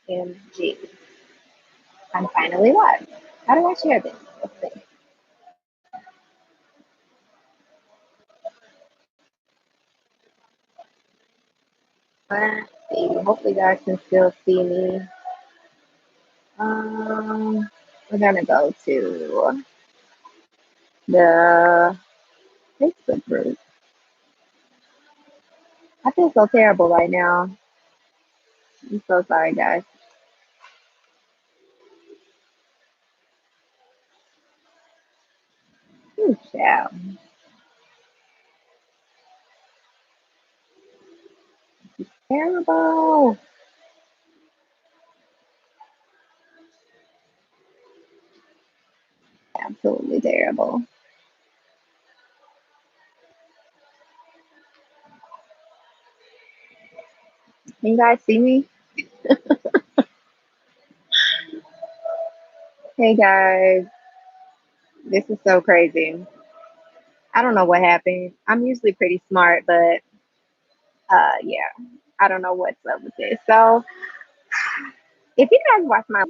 OMG. I'm finally live. How do I share this? Let's see. Let's see. Hopefully, you guys can still see me. We're gonna go to the Facebook group. I feel so terrible right now. I'm so sorry, guys. Ooh, child. Terrible. Absolutely terrible. Can you guys see me? Hey, guys. This is so crazy. I don't know what happened. I'm usually pretty smart, but yeah, I don't know what's up with this. So, if you guys watch my,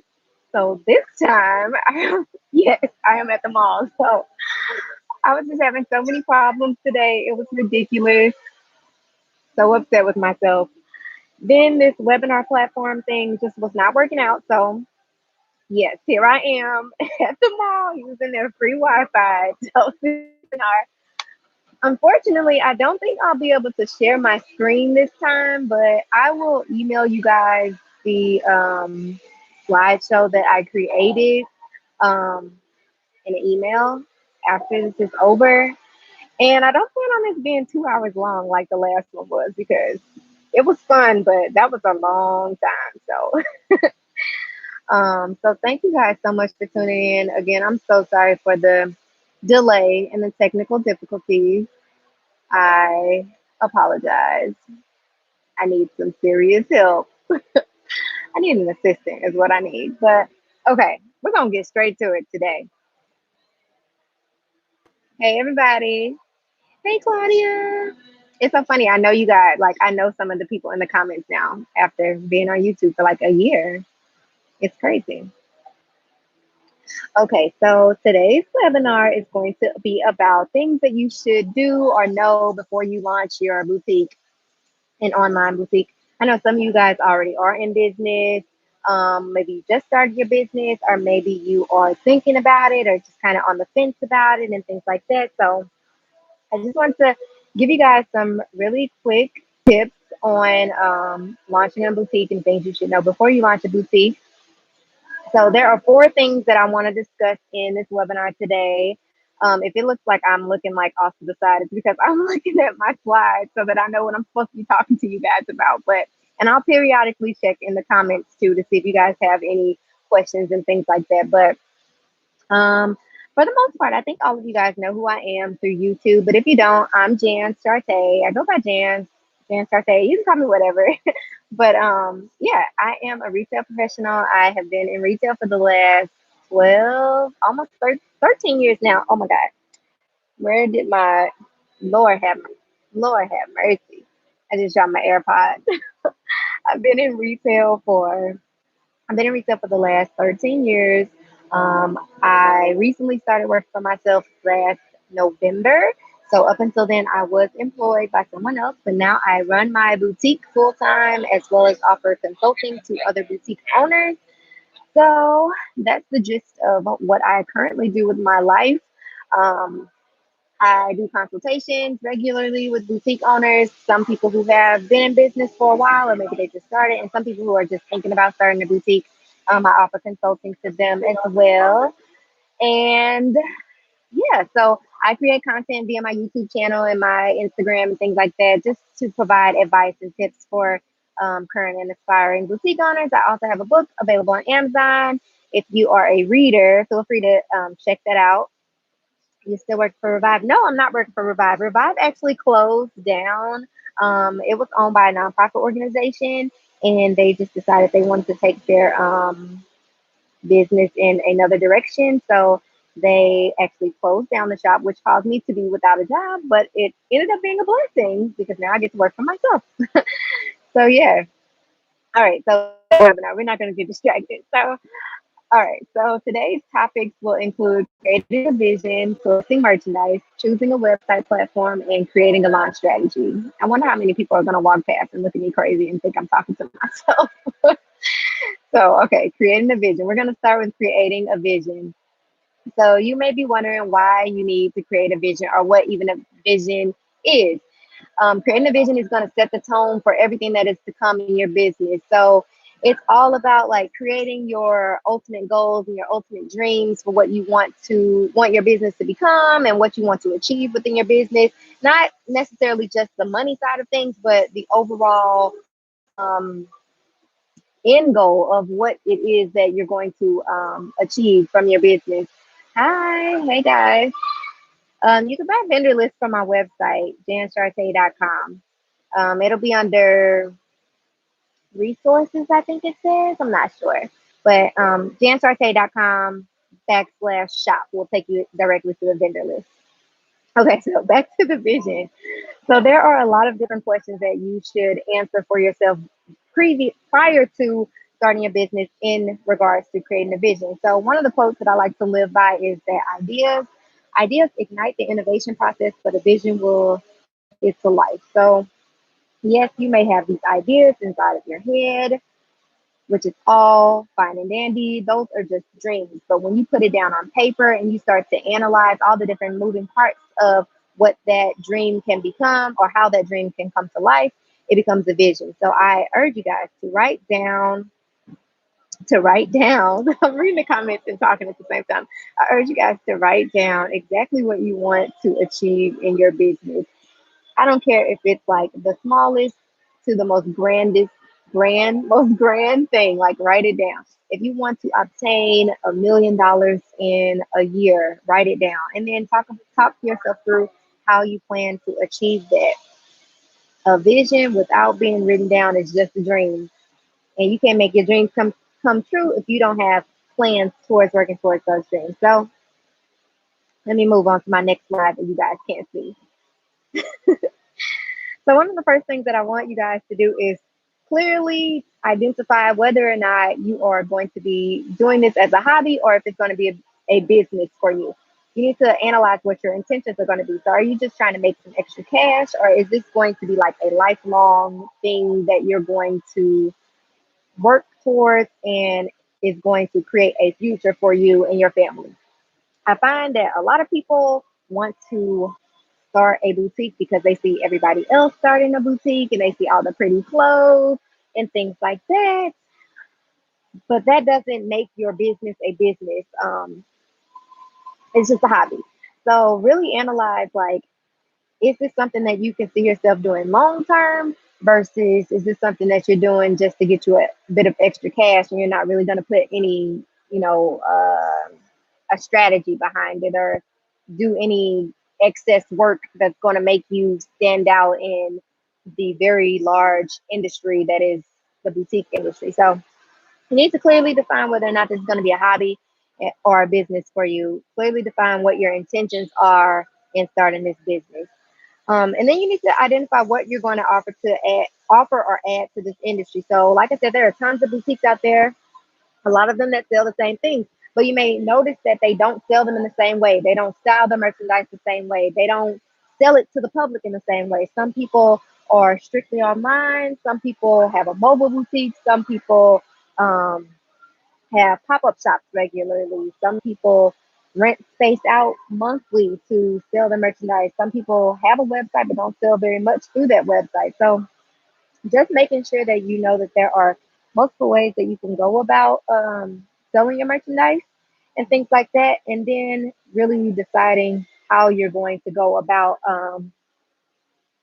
so this time, yes, I am at the mall. So I was just having so many problems today. It was ridiculous. So upset with myself. Then this webinar platform thing just was not working out. So yes, here I am at the mall using their free Wi-Fi to host this webinar. Unfortunately, I don't think I'll be able to share my screen this time, but I will email you guys the slideshow that I created um, in an email after this is over. And I don't plan on this being 2 hours long like the last one was because it was fun, but that was a long time. So thank you guys so much for tuning in. Again, I'm so sorry for the delay and the technical difficulties. I apologize. I need some serious help. I need an assistant, is what I need. But okay, we're gonna get straight to it today. Hey, everybody. Hey, Claudia. It's so funny. I know you guys, like, I know some of the people in the comments now after being on YouTube for like a year. It's crazy. Okay, so today's webinar is going to be about things that you should do or know before you launch your boutique, an online boutique. I know some of you guys already are in business. Maybe you just started your business, or maybe you are thinking about it, or just kind of on the fence about it, and things like that. So I just want to give you guys some really quick tips on launching a boutique and things you should know before you launch a boutique. So there are four things that I want to discuss in this webinar today. If it looks like I'm looking like off to the side, it's because I'm looking at my slides so that I know what I'm supposed to be talking to you guys about. And I'll periodically check in the comments too to see if you guys have any questions and things like that. But for the most part, I think all of you guys know who I am through YouTube. But if you don't, I'm Jan Starte. I go by Jan Starte. You can call me whatever. But yeah, I am a retail professional. I have been in retail for the last 12, almost 13 years now. Oh my God. Where did my Lord have mercy? I just dropped my AirPod. I've been in retail for I've been in retail for the last 13 years. I recently started working for myself last November. So up until then, I was employed by someone else, but now I run my boutique full time as well as offer consulting to other boutique owners. So that's the gist of what I currently do with my life. Um, I do consultations regularly with boutique owners, some people who have been in business for a while, or maybe they just started, and some people who are just thinking about starting a boutique. I offer consulting to them as well. And yeah, so I create content via my YouTube channel and my Instagram and things like that, just to provide advice and tips for current and aspiring boutique owners. I also have a book available on Amazon. If you are a reader, feel free to check that out. You still work for Revive? No, I'm not working for Revive. Revive actually closed down. It was owned by a nonprofit organization, and they just decided they wanted to take their business in another direction. So they actually closed down the shop, which caused me to be without a job. But it ended up being a blessing because now I get to work for myself. So yeah, All right, so webinar, we're not going to get distracted. So, all right, so today's topics will include creating a vision, sourcing merchandise, choosing a website platform, and creating a launch strategy. I wonder how many people are going to walk past and look at me crazy and think I'm talking to myself. So, okay, creating a vision. We're going to start with creating a vision. So, you may be wondering why you need to create a vision or what even a vision is. Creating a vision is going to set the tone for everything that is to come in your business. So it's all about like creating your ultimate goals and your ultimate dreams for what you want your business to become and what you want to achieve within your business. Not necessarily just the money side of things, but the overall um, end goal of what it is that you're going to achieve from your business. Hi, hey guys. You can buy vendor lists from our website, jansharte.com. It'll be under resources, I think it says. I'm not sure. But jansarte.com /shop will take you directly to the vendor list. Okay, so back to the vision. So there are a lot of different questions that you should answer for yourself prior to starting your business in regards to creating a vision. So one of the quotes that I like to live by is that ideas ignite the innovation process, but a vision will bring it to life. So yes, you may have these ideas inside of your head, which is all fine and dandy. Those are just dreams. But when you put it down on paper and you start to analyze all the different moving parts of what that dream can become or how that dream can come to life, it becomes a vision. So I urge you guys to write down. I'm reading the comments and talking at the same time. I urge you guys to write down exactly what you want to achieve in your business. I don't care if it's like the smallest to the most grand thing, like write it down. If you want to obtain $1 million in a year, write it down and then talk to yourself through how you plan to achieve that. A vision without being written down is just a dream. And you can't make your dreams come true if you don't have plans towards working towards those dreams. So let me move on to my next slide that you guys can't see. So one of the first things that I want you guys to do is clearly identify whether or not you are going to be doing this as a hobby or if it's going to be a business for you. You need to analyze what your intentions are going to be. So are you just trying to make some extra cash, or is this going to be like a lifelong thing that you're going to work towards and is going to create a future for you and your family? I find that a lot of people want to start a boutique because they see everybody else starting a boutique and they see all the pretty clothes and things like that. But that doesn't make your business a business. It's just a hobby. So really analyze like, is this something that you can see yourself doing long term versus is this something that you're doing just to get you a bit of extra cash and you're not really going to put any, you know, a strategy behind it or do any excess work that's going to make you stand out in the very large industry that is the boutique industry. So you need to clearly define whether or not this is going to be a hobby or a business for you. Clearly define what your intentions are in starting this business. And then you need to identify what you're going to offer or add to this industry. So, like I said, there are tons of boutiques out there, a lot of them that sell the same things, but you may notice that they don't sell them in the same way. They don't style the merchandise the same way. They don't sell it to the public in the same way. Some people are strictly online. Some people have a mobile boutique. Some people um, have pop-up shops regularly. Some people rent space out monthly to sell their merchandise. Some people have a website but don't sell very much through that website. So just making sure that you know that there are multiple ways that you can go about selling your merchandise and things like that, and then really deciding how you're going to go about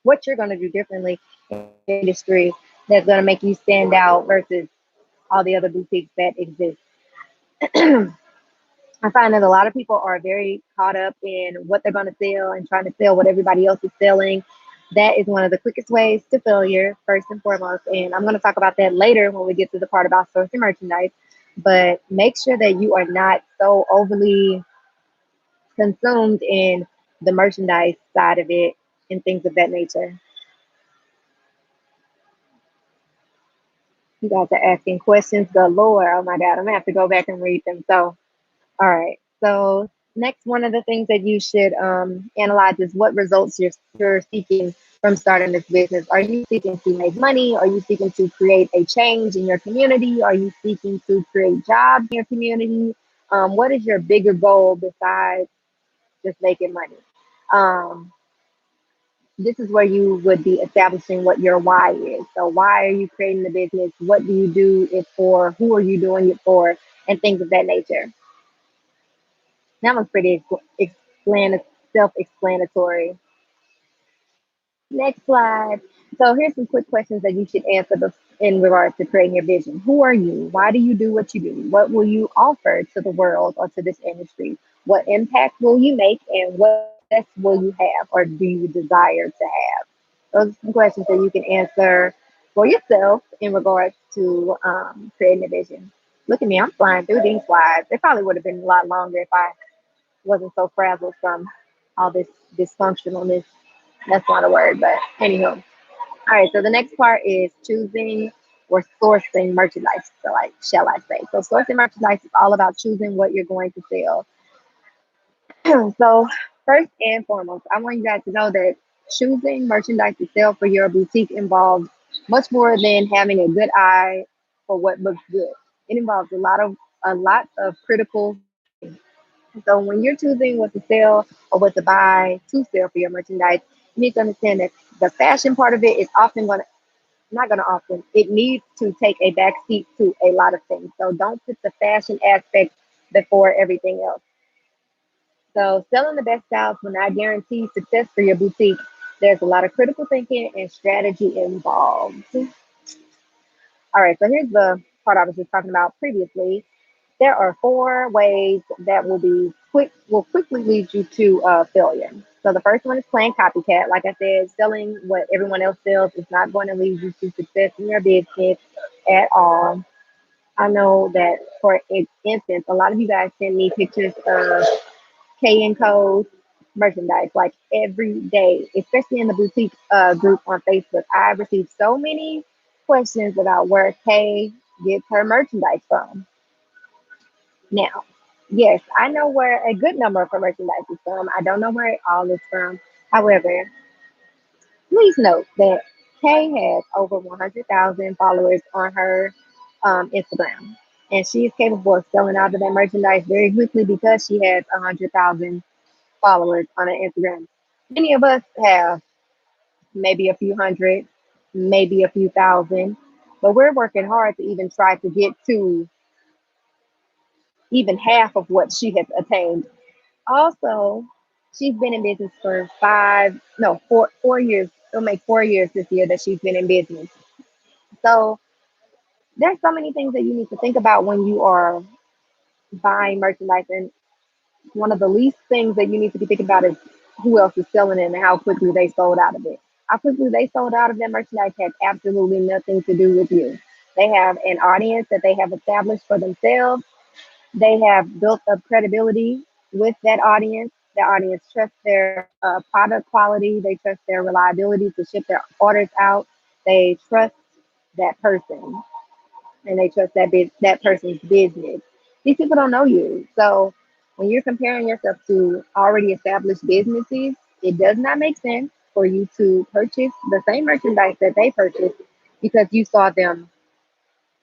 what you're going to do differently in the industry that's going to make you stand out versus all the other boutiques that exist. I find that a lot of people are very caught up in what they're going to sell and trying to sell what everybody else is selling. That is one of the quickest ways to failure, first and foremost. And I'm going to talk about that later when we get to the part about sourcing merchandise. But make sure that you are not so overly consumed in the merchandise side of it and things of that nature. You guys are asking questions galore. Oh my God, I'm gonna have to go back and read them. So, all right. So next, one of the things that you should analyze is what results you're seeking from starting this business. Are you seeking to make money? Are you seeking to create a change in your community? Are you seeking to create jobs in your community? What is your bigger goal besides just making money? Um, this is where you would be establishing what your why is. So why are you creating the business? What do you do it for? Who are you doing it for? And things of that nature. That was pretty self-explanatory. Next slide. So here's some quick questions that you should answer in regards to creating your vision. Who are you? Why do you do what you do? What will you offer to the world or to this industry? What impact will you make, and what success will you have or do you desire to have? Those are some questions that you can answer for yourself in regards to creating a vision. Look at me, I'm flying through these slides. It probably would have been a lot longer if I wasn't so frazzled from all this dysfunctionalness. That's not a word, but anyhow. All right, so the next part is choosing or sourcing merchandise. So, like, shall I say? So, sourcing merchandise is all about choosing what you're going to sell. So, first and foremost, I want you guys to know that choosing merchandise to sell for your boutique involves much more than having a good eye for what looks good. It involves a lot of critical thinking. So when you're choosing what to sell or what to buy to sell for your merchandise, you need to understand that the fashion part of it is often going to, not going to often, it needs to take a back seat to a lot of things. So don't put the fashion aspect before everything else. So selling the best styles will not guarantee success for your boutique. There's a lot of critical thinking and strategy involved. All right, so here's the part I was just talking about previously. There are four ways that will quickly lead you to failure. So the first one is playing copycat. Like I said, selling what everyone else sells is not going to lead you to success in your business at all. I know that, for instance, a lot of you guys send me pictures of K and Co's merchandise like every day, especially in the boutique group on Facebook. I receive so many questions about where Kay gets her merchandise from. Now, yes, I know where a good number of her merchandise is from. I don't know where it all is from. However, please note that Kay has over 100,000 followers on her Instagram. And she is capable of selling out of that merchandise very quickly because she has 100,000 followers on her Instagram. Many of us have maybe a few hundred, maybe a few thousand, but we're working hard to even try to get to even half of what she has attained. Also, she's been in business for 4 years. It'll make 4 years this year that she's been in business. So there's so many things that you need to think about when you are buying merchandise. And one of the least things that you need to be thinking about is who else is selling it and how quickly they sold out of it. How quickly they sold out of their merchandise has absolutely nothing to do with you. They have an audience that they have established for themselves. They have built up credibility with that audience. The audience trusts their product quality. They trust their reliability to ship their orders out. They trust that person, and they trust that person's business. These people don't know you, so when you're comparing yourself to already established businesses, it does not make sense for you to purchase the same merchandise that they purchased because you saw them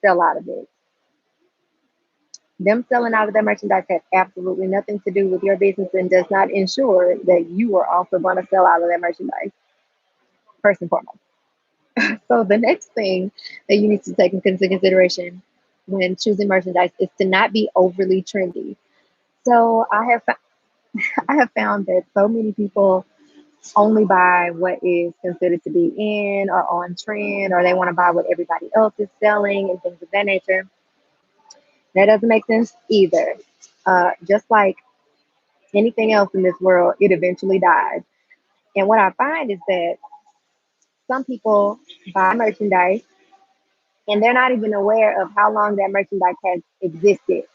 sell out of it. Them selling out of their merchandise has absolutely nothing to do with your business and does not ensure that you are also going to sell out of their merchandise, first and foremost. So, the next thing that you need to take into consideration when choosing merchandise is to not be overly trendy. So, I have found that so many people only buy what is considered to be in or on trend, or they want to buy what everybody else is selling and things of that nature. That doesn't make sense either. Just like anything else in this world, it eventually dies. And what I find is that some people buy merchandise and they're not even aware of how long that merchandise has existed.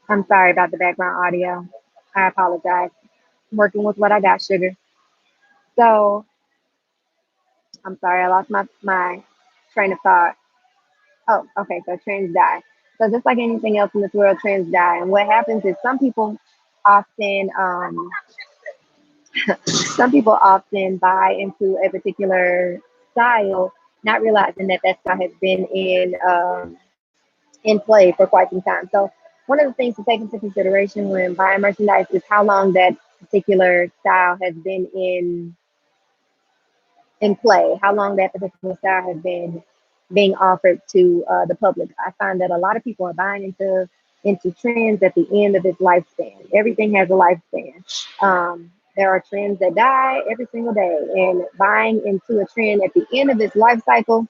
I'm sorry about the background audio. I apologize. I'm working with what I got, sugar. So I'm sorry, I lost my train of thought. Oh, okay. So trends die. So just like anything else in this world, trends die. And what happens is often, um, some people often buy into a particular style, not realizing that that style has been in play for quite some time. So one of the things to take into consideration when buying merchandise is how long that particular style has been in play, how long that particular style has been being offered to the public. I find that a lot of people are buying into trends at the end of its lifespan. Everything has a lifespan. There are trends that die every single day, and buying into a trend at the end of its life cycle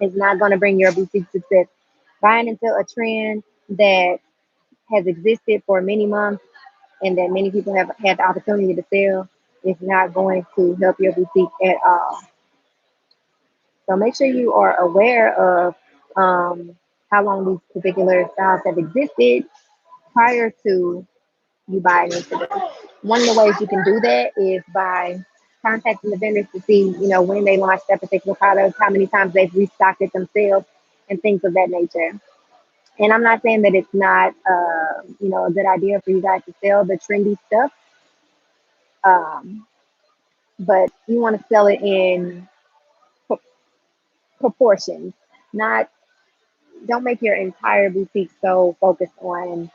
is not going to bring your boutique success. Buying into a trend that has existed for many months and that many people have had the opportunity to sell is not going to help your boutique at all. So make sure you are aware of how long these particular styles have existed prior to you buying into them. One of the ways you can do that is by contacting the vendors to see, when they launched that particular product, how many times they've restocked it themselves, and things of that nature. And I'm not saying that it's not, a good idea for you guys to sell the trendy stuff, um, but you want to sell it in pro- proportions. Not Don't make your entire boutique so focused on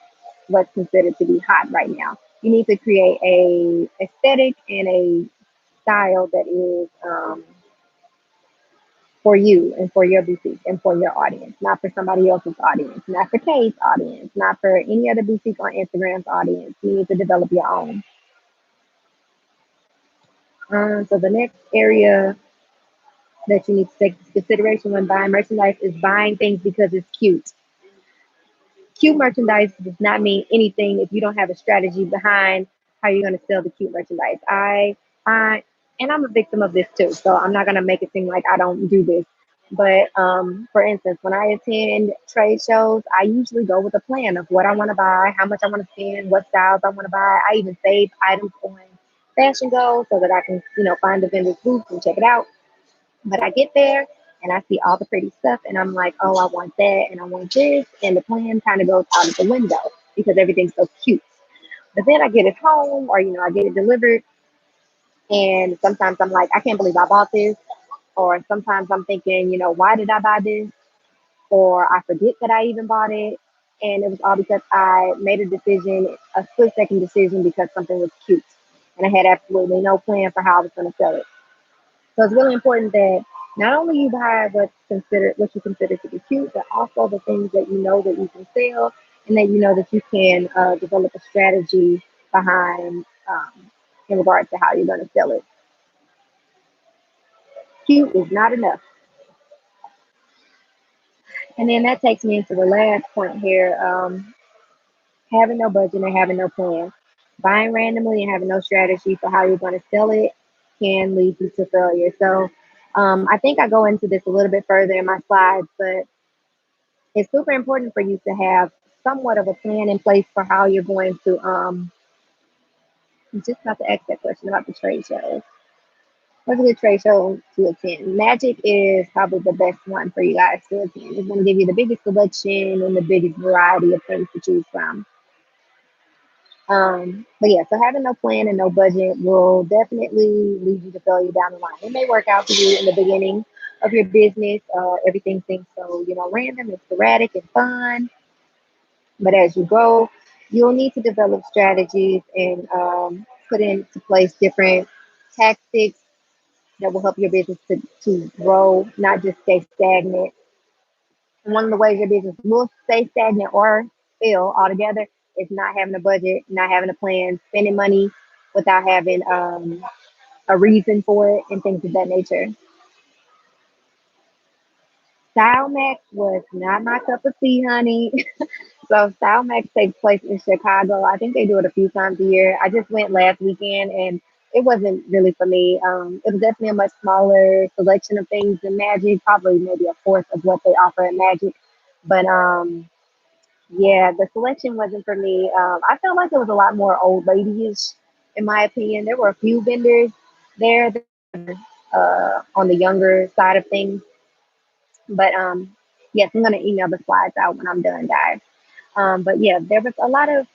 what's considered to be hot right now. You need to create a aesthetic and a style that is for you and for your boutique and for your audience, not for somebody else's audience, not for Kay's audience, not for any other boutique on Instagram's audience. You need to develop your own. So the next area that you need to take into consideration when buying merchandise is buying things because it's cute. Cute merchandise does not mean anything if you don't have a strategy behind how you're going to sell the cute merchandise. I, and I'm a victim of this too, so I'm not going to make it seem like I don't do this. But for instance, when I attend trade shows, I usually go with a plan of what I want to buy, how much I want to spend, what styles I want to buy. I even save items on Fashion Go so that I can, find the vendor's booth and check it out. But I get there and I see all the pretty stuff and I'm like, oh, I want that and I want this. And the plan kind of goes out of the window because everything's so cute. But then I get it home or, I get it delivered. And sometimes I'm like, I can't believe I bought this. Or sometimes I'm thinking, why did I buy this? Or I forget that I even bought it. And it was all because I made a split second decision because something was cute. And I had absolutely no plan for how I was going to sell it. So it's really important that not only you buy what you consider to be cute, but also the things that you know that you can sell and that you know that you can develop a strategy behind in regards to how you're going to sell it. Cute is not enough. And then that takes me into the last point here. Having no budget and having no plan. Buying randomly and having no strategy for how you're going to sell it can lead you to failure. So I think I go into this a little bit further in my slides, but it's super important for you to have somewhat of a plan in place for how you're going to I'm just about to ask that question about the trade shows. What's a good trade show to attend? Magic is probably the best one for you guys to attend. It's going to give you the biggest selection and the biggest variety of things to choose from. But yeah, so having no plan and no budget will definitely lead you to failure down the line. It may work out for you in the beginning of your business. Everything seems so, random and sporadic and fun. But as you grow, you'll need to develop strategies and put into place different tactics that will help your business to grow, not just stay stagnant. And one of the ways your business will stay stagnant or fail altogether is not having a budget, not having a plan, spending money without having a reason for it, and things of that nature. Style Max was not my cup of tea, honey. So Style Max takes place in Chicago. I think they do it a few times a year. I just went last weekend and it wasn't really for me. It was definitely a much smaller selection of things than Magic, probably maybe a fourth of what they offer at Magic. But yeah, the selection wasn't for me. I felt like it was a lot more old lady-ish, in my opinion. There were a few vendors there that, on the younger side of things. But yes, I'm gonna email the slides out when I'm done, guys. But yeah, there was a lot of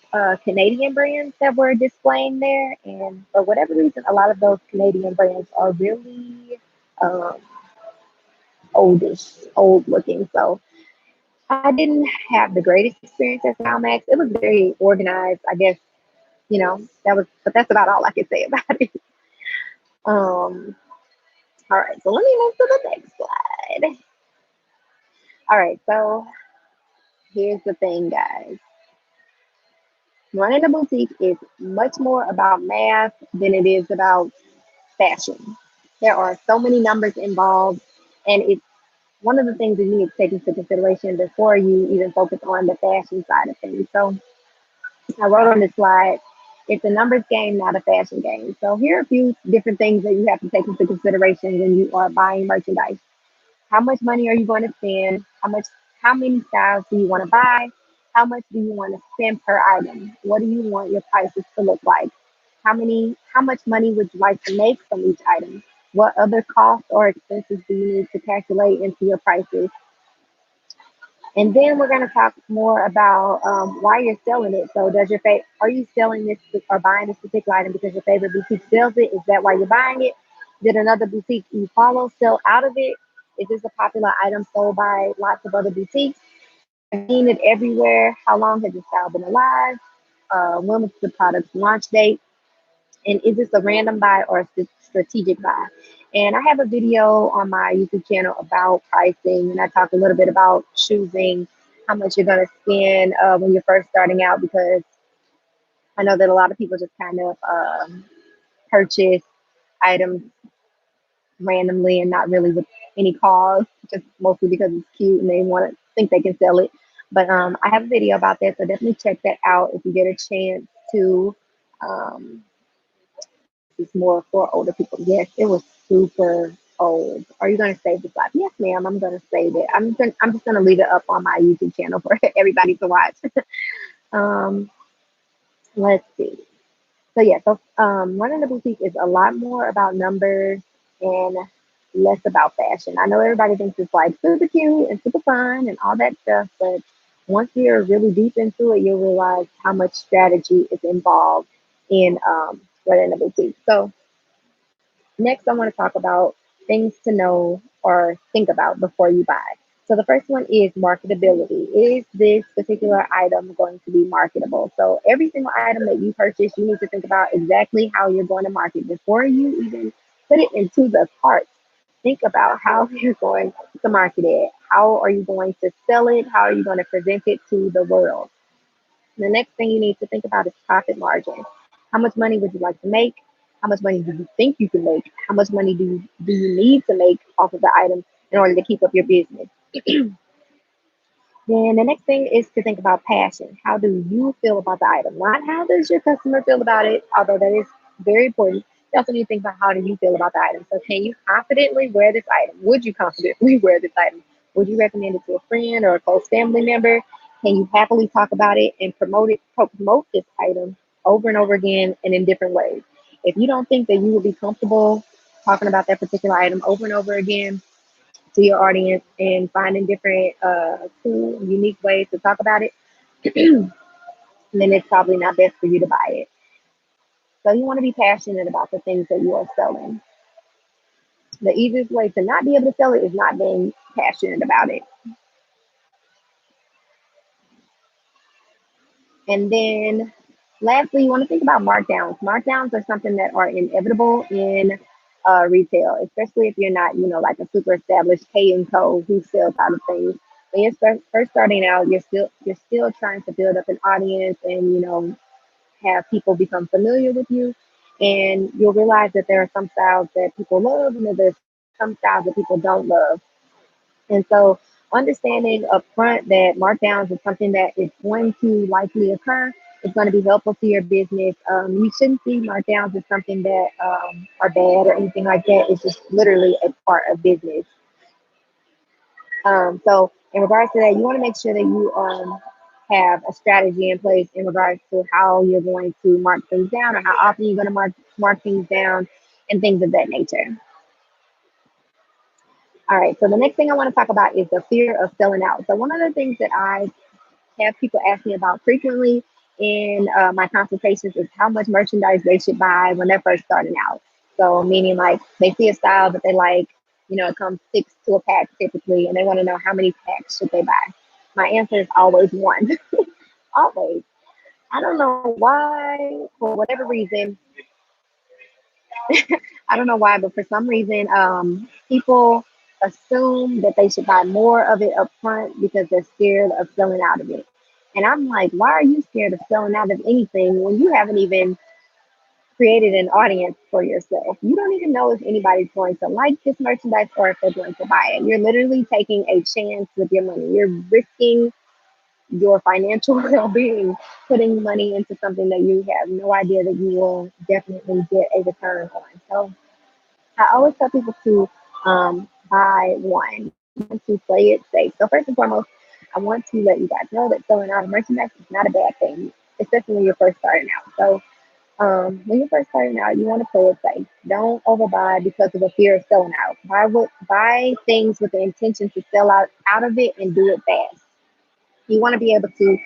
Canadian brands that were displaying there, and for whatever reason, a lot of those Canadian brands are really um, oldish, old looking. So I didn't have the greatest experience at Max. It was very organized, I guess. That was, but that's about all I can say about it. Um, all right, so let me move to the next slide. All right, so here's the thing, guys. Running a boutique is much more about math than it is about fashion. There are so many numbers involved, and it's one of the things that you need to take into consideration before you even focus on the fashion side of things. So I wrote on this slide, it's a numbers game, not a fashion game. So here are a few different things that you have to take into consideration when you are buying merchandise. How much money are you going to spend? How many styles do you want to buy? How much do you want to spend per item? What do you want your prices to look like? How much money would you like to make from each item? What other costs or expenses do you need to calculate into your prices? And then we're going to talk more about why you're selling it. So, are you selling this or buying this particular item because your favorite boutique sells it? Is that why you're buying it? Did another boutique you follow sell out of it? Is this a popular item sold by lots of other boutiques? Have you seen it everywhere? How long has the style been alive? When was the product's launch date? And is this a random buy or a strategic buy? And I have a video on my YouTube channel about pricing, and I talk a little bit about choosing how much you're going to spend when you're first starting out, because I know that a lot of people just kind of purchase items randomly and not really with any cause, just mostly because it's cute and they want to think they can sell it. But I have a video about that, so definitely check that out if you get a chance to. Um, this is more for older people. Yes, it was super old. Are you gonna save the slide? Yes, ma'am. I'm gonna save it. I'm just gonna leave it up on my YouTube channel for everybody to watch. um, let's see. So yeah, running a boutique is a lot more about numbers and less about fashion. I know everybody thinks it's like super cute and super fun and all that stuff, but once you're really deep into it, you'll realize how much strategy is involved in running a boutique. So next, I want to talk about things to know or think about before you buy. So the first one is marketability. Is this particular item going to be marketable? So every single item that you purchase, you need to think about exactly how you're going to market before you even put it into the cart. Think about how you're going to market it. How are you going to sell it? How are you going to present it to the world? The next thing you need to think about is profit margin. How much money would you like to make? How much money do you think you can make? How much money do you need to make off of the item in order to keep up your business? Then the next thing is to think about passion. How do you feel about the item? Not how does your customer feel about it, although that is very important. You also need to think about how do you feel about the item. So can you confidently wear this item? Would you confidently wear this item? Would you recommend it to a friend or a close family member? Can you happily talk about it and promote this item over and over again and in different ways? If you don't think that you will be comfortable talking about that particular item over and over again, to your audience and finding different cool, unique ways to talk about it, then it's probably not best for you to buy it. So you want to be passionate about the things that you are selling. The easiest way to not be able to sell it is not being passionate about it. And then lastly, you want to think about markdowns. Markdowns are something that are inevitable in retail, especially if you're not, like a super established K and Co who sells out of things. When you're first starting out, you're still trying to build up an audience and have people become familiar with you, and you'll realize that there are some styles that people love and that there's some styles that people don't love. And so understanding upfront that markdowns is something that is going to likely occur is going to be helpful to your business. You shouldn't see markdowns as something that are bad or anything like that. It's just literally a part of business. So in regards to that, you want to make sure that you have a strategy in place in regards to how you're going to mark things down or how often you're going to mark things down and things of that nature. All right, so the next thing I want to talk about is the fear of selling out. So one of the things that I have people ask me about frequently in my consultations is how much merchandise they should buy when they're first starting out. So, meaning like they see a style that they like, it comes six to a pack typically, and they want to know how many packs should they buy. My answer is always one, always. I don't know why, for whatever reason, I don't know why, but for some reason, people assume that they should buy more of it up front because they're scared of selling out of it. And I'm like, why are you scared of selling out of anything when you haven't even created an audience for yourself? You don't even know if anybody's going to like this merchandise or if they're going to buy it. You're literally taking a chance with your money. You're risking your financial well-being, putting money into something that you have no idea that you will definitely get a return on. So I always tell people to buy one. You want to play it safe. So first and foremost, I want to let you guys know that selling out of merchandise is not a bad thing, especially when you're first starting out. So when you're first starting out, you want to play it safe. Don't overbuy because of the fear of selling out. Buy things with the intention to sell out of it and do it fast. You want to be able to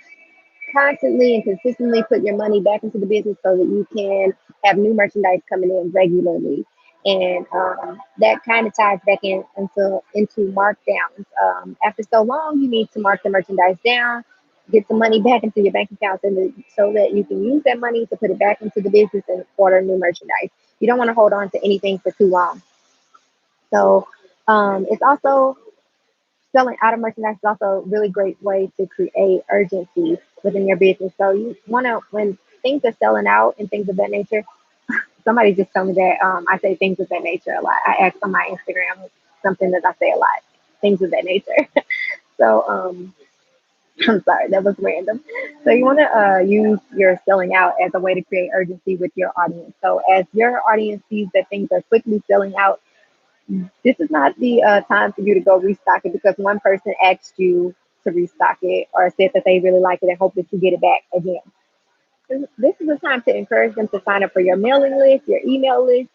constantly and consistently put your money back into the business so that you can have new merchandise coming in regularly. And that kind of ties back into markdowns. After so long, you need to mark the merchandise down, get the money back into your bank account, so that you can use that money to put it back into the business and order new merchandise. You don't want to hold on to anything for too long. So it's also selling out of merchandise is also a really great way to create urgency within your business. So you want to, when things are selling out and things of that nature, somebody just told me that I say things of that nature a lot. I ask on my Instagram something that I say a lot, things of that nature. So I'm sorry, that was random. So you want to use your selling out as a way to create urgency with your audience. So as your audience sees that things are quickly selling out, this is not the time for you to go restock it because one person asked you to restock it or said that they really like it and hope that you get it back again. This is the time to encourage them to sign up for your mailing list, your email list,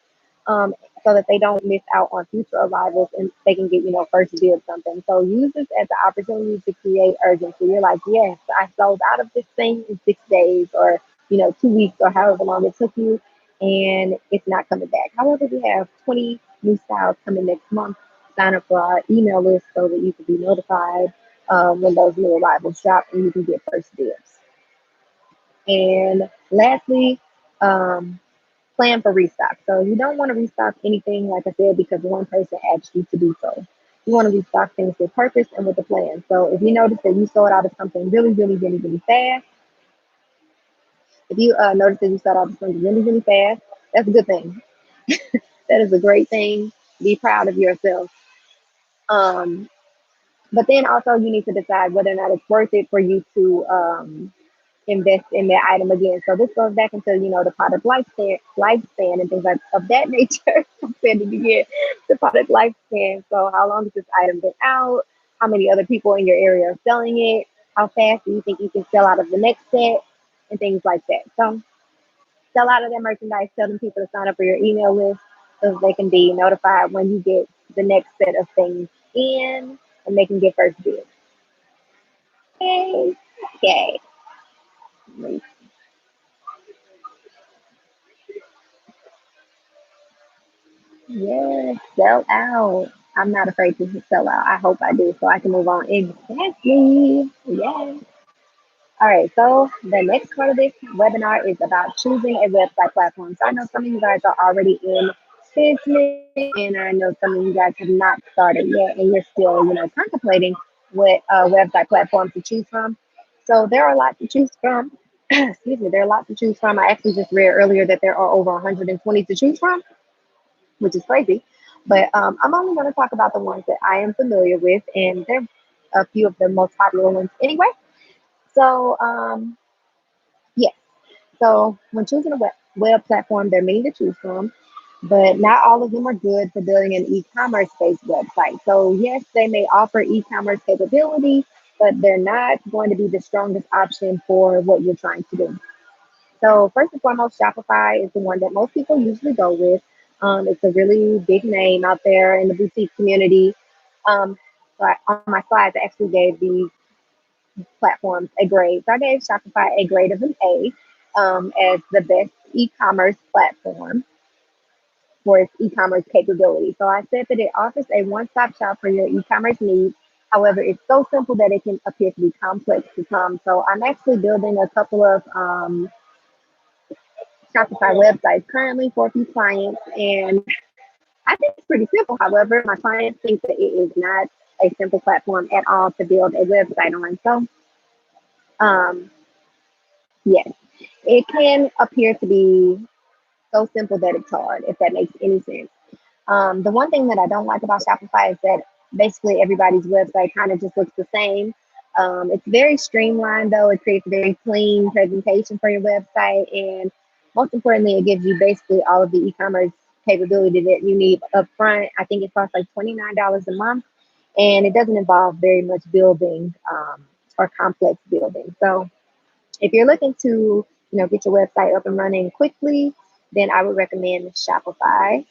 um, so that they don't miss out on future arrivals and they can get, first dibs something. So use this as an opportunity to create urgency. You're like, yes, I sold out of this thing in 6 days or, 2 weeks or however long it took you, and it's not coming back. However, we have 20 new styles coming next month. Sign up for our email list so that you can be notified when those new arrivals drop and you can get first dibs. And lastly, um, plan for restock. So you don't want to restock anything, like I said, because one person asked you to do so. You want to restock things with purpose and with a plan. So if you notice that you sold out of something really, really, really, really fast, if you notice that you sold out of something really, really fast, that's a good thing. That is a great thing. Be proud of yourself. Um, but then also you need to decide whether or not it's worth it for you to invest in that item again. So this goes back into the product lifespan and things like of that nature. I said it again, the product lifespan. So how long has this item been out? How many other people in your area are selling it? How fast do you think you can sell out of the next set? And things like that. So sell out of that merchandise. Tell them people to sign up for your email list so they can be notified when you get the next set of things in and they can get first dibs. Okay. Okay. Yes, sell out. I'm not afraid to sell out. I hope I do so I can move on. Exactly. Yes. All right. So the next part of this webinar is about choosing a website platform. So I know some of you guys are already in business, and I know some of you guys have not started yet, and you're still, contemplating what website platform to choose from. So there are a lot to choose from. Excuse me. There are a lot to choose from. I actually just read earlier that there are over 120 to choose from, which is crazy. But I'm only going to talk about the ones that I am familiar with, and they're a few of the most popular ones anyway. So, yes. So, when choosing a web platform, there are many to choose from, but not all of them are good for building an e commerce based website. So, yes, they may offer e commerce capability, but they're not going to be the strongest option for what you're trying to do. So first and foremost, Shopify is the one that most people usually go with. It's a really big name out there in the boutique community. Um, on my slides, I actually gave these platforms a grade. So I gave Shopify a grade of an A as the best e-commerce platform for its e-commerce capability. So I said that it offers a one-stop shop for your e-commerce needs. However, it's so simple that it can appear to be complex to some. So I'm actually building a couple of Shopify websites currently for a few clients, and I think it's pretty simple. However, my clients think that it is not a simple platform at all to build a website on. So, um, yes, it can appear to be so simple that it's hard, if that makes any sense. The one thing that I don't like about Shopify is that basically everybody's website kind of just looks the same. It's very streamlined, though. It creates a very clean presentation for your website. And most importantly, it gives you basically all of the e commerce capability that you need up front. I think it costs like $29 a month, and it doesn't involve very much building or complex building. So if you're looking to, get your website up and running quickly, then I would recommend Shopify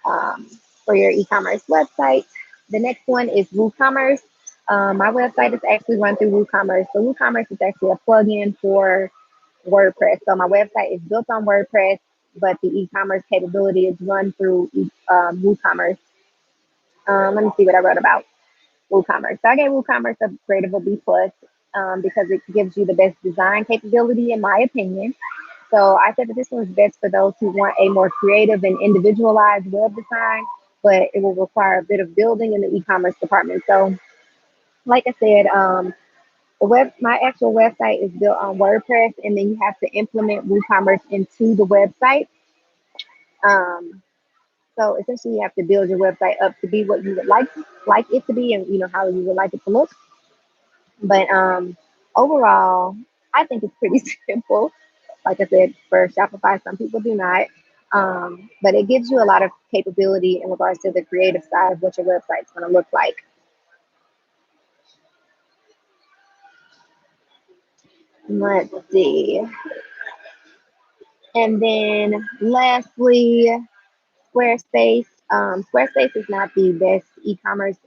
um, for your e-commerce website. The next one is WooCommerce. My website is actually run through WooCommerce. So WooCommerce is actually a plugin for WordPress. So my website is built on WordPress, but the e-commerce capability is run through WooCommerce. Let me see what I wrote about WooCommerce. So I gave WooCommerce a grade of a B plus because it gives you the best design capability, in my opinion. So I said that this one is best for those who want a more creative and individualized web design, but it will require a bit of building in the e-commerce department. So, like I said, my actual website is built on WordPress, and then you have to implement WooCommerce into the website. Um, so essentially, you have to build your website up to be what you would like it to be, and how you would like it to look. But overall, I think it's pretty simple. Like I said, for Shopify, some people do not. But it gives you a lot of capability in regards to the creative side of what your website's going to look like. Let's see. And then lastly, Squarespace. Squarespace is not the best e-commerce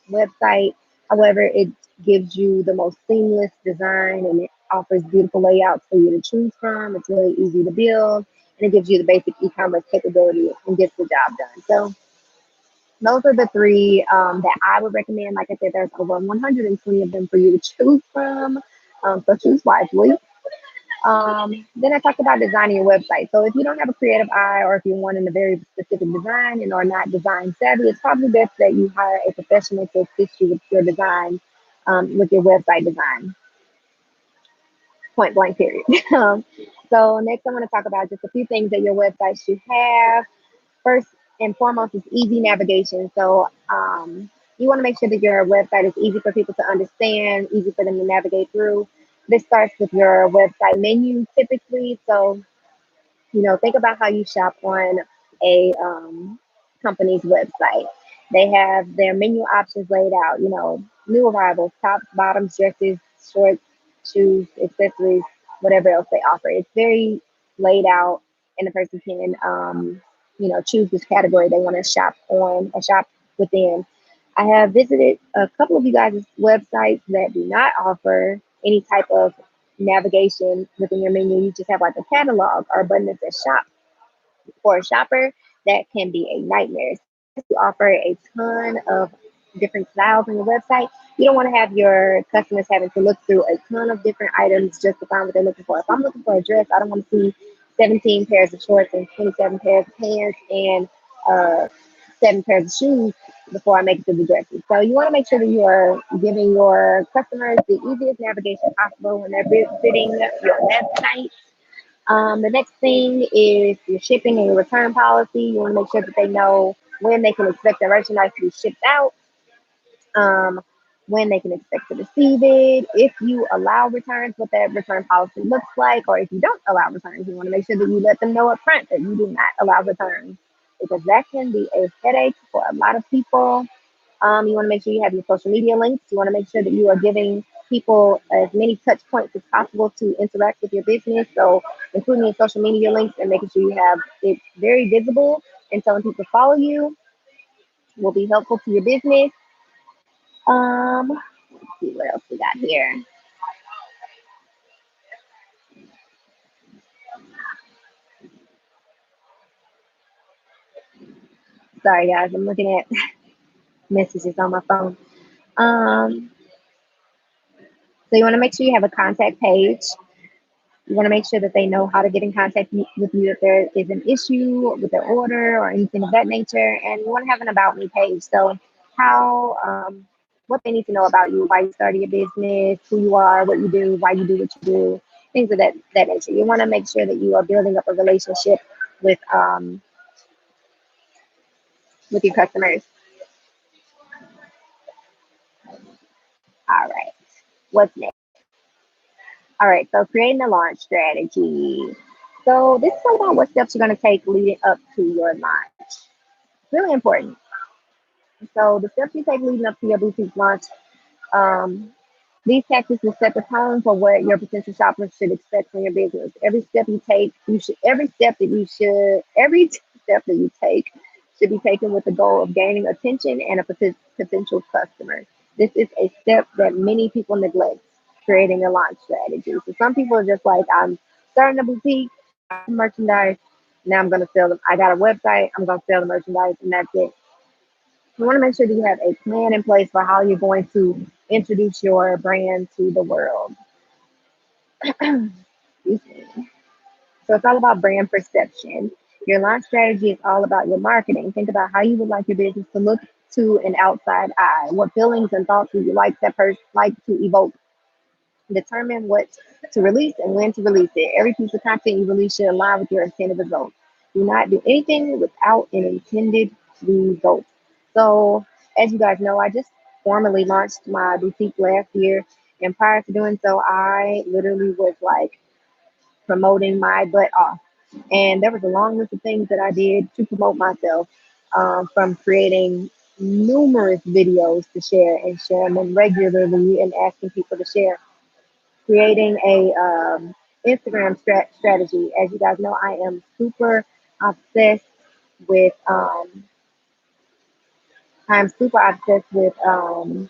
website. However, it gives you the most seamless design, and it offers beautiful layouts for you to choose from. It's really easy to build, and it gives you the basic e-commerce capability and gets the job done. So those are the three that I would recommend. Like I said, there's over 120 of them for you to choose from. So choose wisely. Then I talked about designing your website. So if you don't have a creative eye, or if you're wanting a very specific design and are not design savvy, it's probably best that you hire a professional to assist you with your design, with your website design. Point blank, period. So next, I'm going to talk about just a few things that your website should have. First and foremost is easy navigation. So you want to make sure that your website is easy for people to understand, easy for them to navigate through. This starts with your website menu typically. So, think about how you shop on a company's website. They have their menu options laid out, new arrivals, tops, bottoms, dresses, shorts, shoes, accessories, whatever else they offer. It's very laid out, and the person can, choose which category they want to shop on or shop within. I have visited a couple of you guys' websites that do not offer any type of navigation within your menu. You just have like a catalog or a button that says shop. For a shopper, that can be a nightmare. You offer a ton of different styles on your website. You don't want to have your customers having to look through a ton of different items just to find what they're looking for. If I'm looking for a dress, I don't want to see 17 pairs of shorts and 27 pairs of pants and 7 pairs of shoes before I make it to the dresses. So you want to make sure that you are giving your customers the easiest navigation possible when they're visiting your website. The next thing is your shipping and your return policy. You want to make sure that they know when they can expect their merchandise to be shipped out, um, when they can expect to receive it. If you allow returns, what that return policy looks like, or if you don't allow returns, you want to make sure that you let them know up front that you do not allow returns, because that can be a headache for a lot of people. You want to make sure you have your social media links. You want to make sure that you are giving people as many touch points as possible to interact with your business. So, including your social media links and making sure you have it very visible. And so, when people follow you, will be helpful to your business. Let's see what else we got here. Sorry guys, I'm looking at messages on my phone. Um, so you want to make sure you have a contact page. You want to make sure that they know how to get in contact with you if there is an issue with their order or anything of that nature. And you want to have an about me page. So how, what they need to know about you, why you started your business, who you are, what you do, why you do what you do, things of that nature. You want to make sure that you are building up a relationship with um, with your customers. All right. What's next? All right. So creating a launch strategy. So this is about what steps you're going to take leading up to your launch. Really important. So the steps you take leading up to your boutique launch, um, these tactics will set the tone for what your potential shoppers should expect from your business. Every step you take, every step that you take should be taken with the goal of gaining attention and a potential customer. This is a step that many people neglect, creating a launch strategy. So some people are just like, I'm starting a boutique, I have merchandise, now I'm going to sell them. I got a website, I'm going to sell the merchandise, and that's it. You want to make sure that you have a plan in place for how you're going to introduce your brand to the world. Excuse me. So it's all about brand perception. Your launch strategy is all about your marketing. Think about how you would like your business to look to an outside eye. What feelings and thoughts would you like that person like to evoke? Determine what to release and when to release it. Every piece of content you release should align with your intended results. Do not do anything without an intended result. So, as you guys know, I just formally launched my boutique last year. And prior to doing so, I literally was like promoting my butt off. And there was a long list of things that I did to promote myself, from creating numerous videos to share and sharing them regularly and asking people to share, creating a Instagram strategy. As you guys know, I am super obsessed with I'm super obsessed with sorry,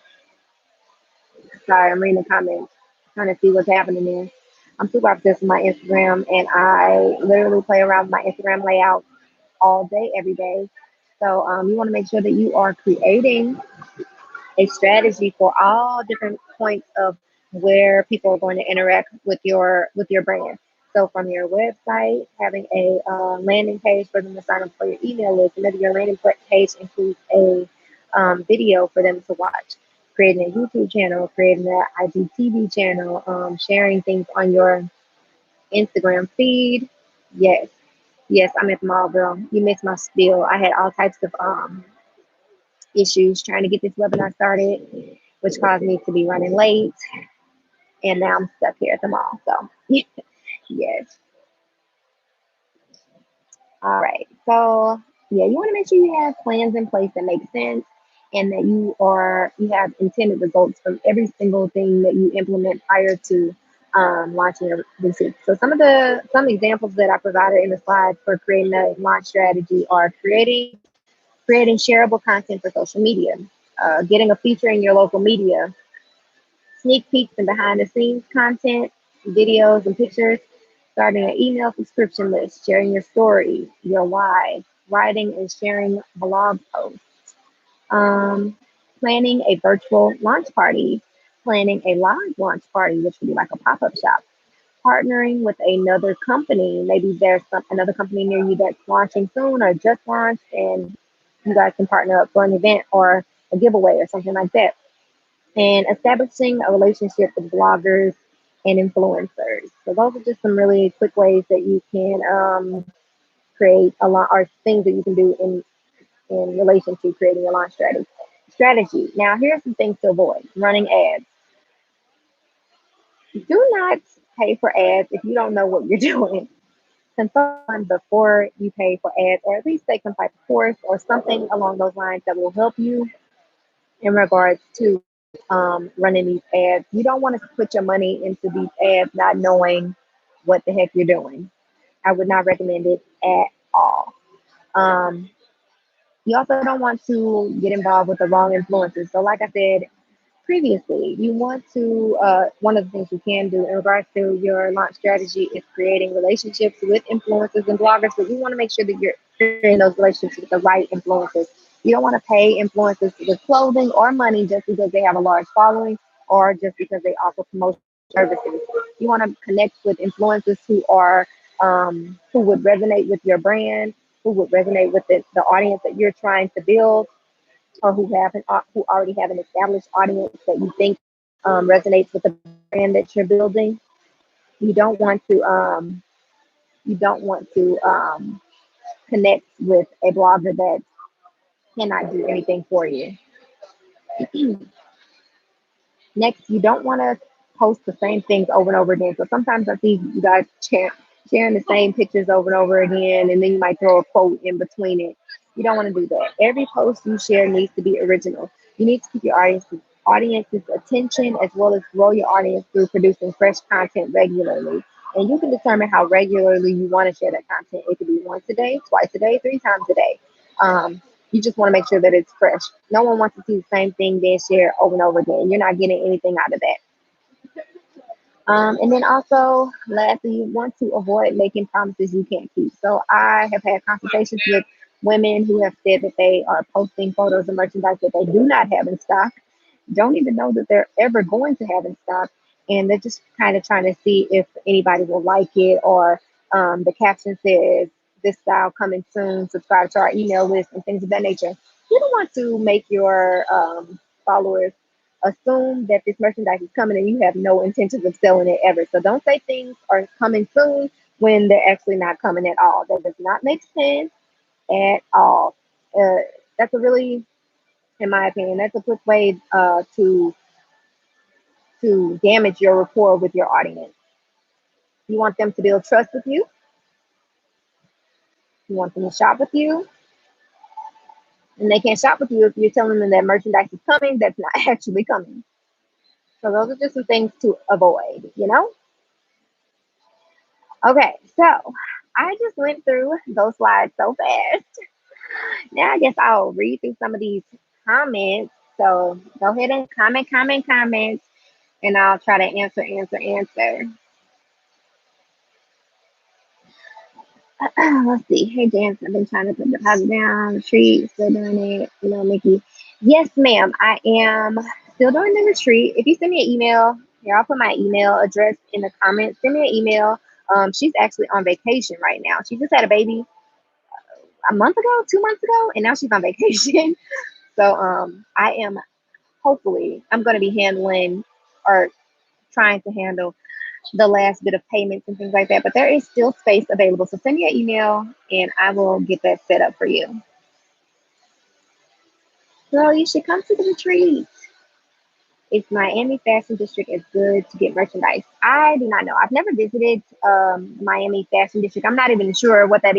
I'm reading the comments, trying to see what's happening there. I'm super obsessed with my Instagram, and I literally play around with my Instagram layout all day, every day. So you want to make sure that you are creating a strategy for all different points of where people are going to interact with your brand. So from your website, having a landing page for them to sign up for your email list, and maybe your landing page includes a video for them to watch. Creating a YouTube channel, creating an IGTV channel, sharing things on your Instagram feed. Yes, yes, I'm at the mall, girl. You missed my spiel. I had all types of issues trying to get this webinar started, which caused me to be running late. And now I'm stuck here at the mall. So, yes. All right. So, yeah, you want to make sure you have plans in place that make sense and that you have intended results from every single thing that you implement prior to launching your boutique. So some examples that I provided in the slide for creating a launch strategy are creating shareable content for social media, getting a feature in your local media, sneak peeks and behind the scenes content, videos and pictures, starting an email subscription list, sharing your story, your why, writing and sharing blog posts, um, planning a virtual launch party, planning a live launch party, which would be like a pop up shop, partnering with another company. Maybe there's another company near you that's launching soon or just launched, and you guys can partner up for an event or a giveaway or something like that. And establishing a relationship with bloggers and influencers. So those are just some really quick ways that you can create a lot, or things that you can do in relation to creating a launch strategy. Now, here are some things to avoid: running ads. Do not pay for ads if you don't know what you're doing. Consult before you pay for ads, or at least take some type of course or something along those lines that will help you in regards to running these ads. You don't want to put your money into these ads not knowing what the heck you're doing. I would not recommend it at all. Um, you also don't want to get involved with the wrong influencers. So, like I said, previously. You want to, one of the things you can do in regards to your launch strategy is creating relationships with influencers and bloggers, but you want to make sure that you're creating those relationships with the right influencers. You don't want to pay influencers with clothing or money just because they have a large following or just because they offer promotional services. You want to connect with influencers who would resonate with your brand, who would resonate with the audience that you're trying to build, or who already have an established audience that you think resonates with the brand that you're building. You don't want to connect with a blogger that cannot do anything for you. Next, you don't want to post the same things over and over again. So sometimes I see you guys sharing the same pictures over and over again, and then you might throw a quote in between it. You don't want to do that. Every post you share needs to be original. You need to keep your audience's attention as well as grow your audience through producing fresh content regularly. And you can determine how regularly you want to share that content. It could be once a day, twice a day, three times a day. You just want to make sure that it's fresh. No one wants to see the same thing being shared over and over again. You're not getting anything out of that. And then also, lastly, you want to avoid making promises you can't keep. So I have had conversations with women who have said that they are posting photos of merchandise that they do not have in stock, don't even know that they're ever going to have in stock, and they're just kind of trying to see if anybody will like it, or the caption says, "This style coming soon, subscribe to our email list," and things of that nature. You don't want to make your followers assume that this merchandise is coming and you have no intentions of selling it ever. So don't say things are coming soon when they're actually not coming at all. That does not make sense at all. Uh, that's a really, in my opinion, that's a quick way to damage your rapport with your audience. You want them to build trust with you. You want them to shop with you, and they can't shop with you if you're telling them that merchandise is coming that's not actually coming. So those are just some things to avoid. Okay, so I just went through those slides so fast. Now I guess I'll read through some of these comments. So go ahead and comment, and I'll try to answer. Let's see. Hey, Jance, I've been trying to put the deposit down. Retreat, still doing it. Mickey. Yes, ma'am. I am still doing the retreat. If you send me an email, here, I'll put my email address in the comments. Send me an email. She's actually on vacation right now. She just had a baby a month ago, 2 months ago, and now she's on vacation. So I am hopefully I'm going to be handling or trying to handle the last bit of payments and things like that. But there is still space available. So send me an email and I will get that set up for you. Girl, you should come to the retreat. It's Miami Fashion District is good to get merchandise. I do not know. I've never visited Miami Fashion District. I'm not even sure what that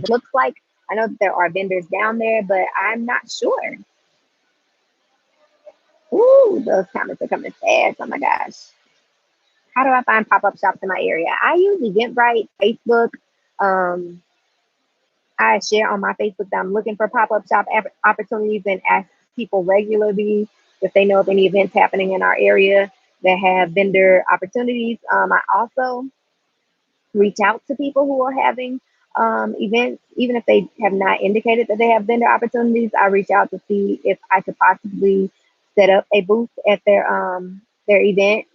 looks like. I know that there are vendors down there, but I'm not sure. Ooh, those comments are coming fast. Oh my gosh. How do I find pop-up shops in my area? I use Eventbrite, Facebook. Um, I share on my Facebook that I'm looking for pop-up shop opportunities and ask people regularly if they know of any events happening in our area that have vendor opportunities. I also reach out to people who are having events, even if they have not indicated that they have vendor opportunities. I reach out to see if I could possibly set up a booth at their event.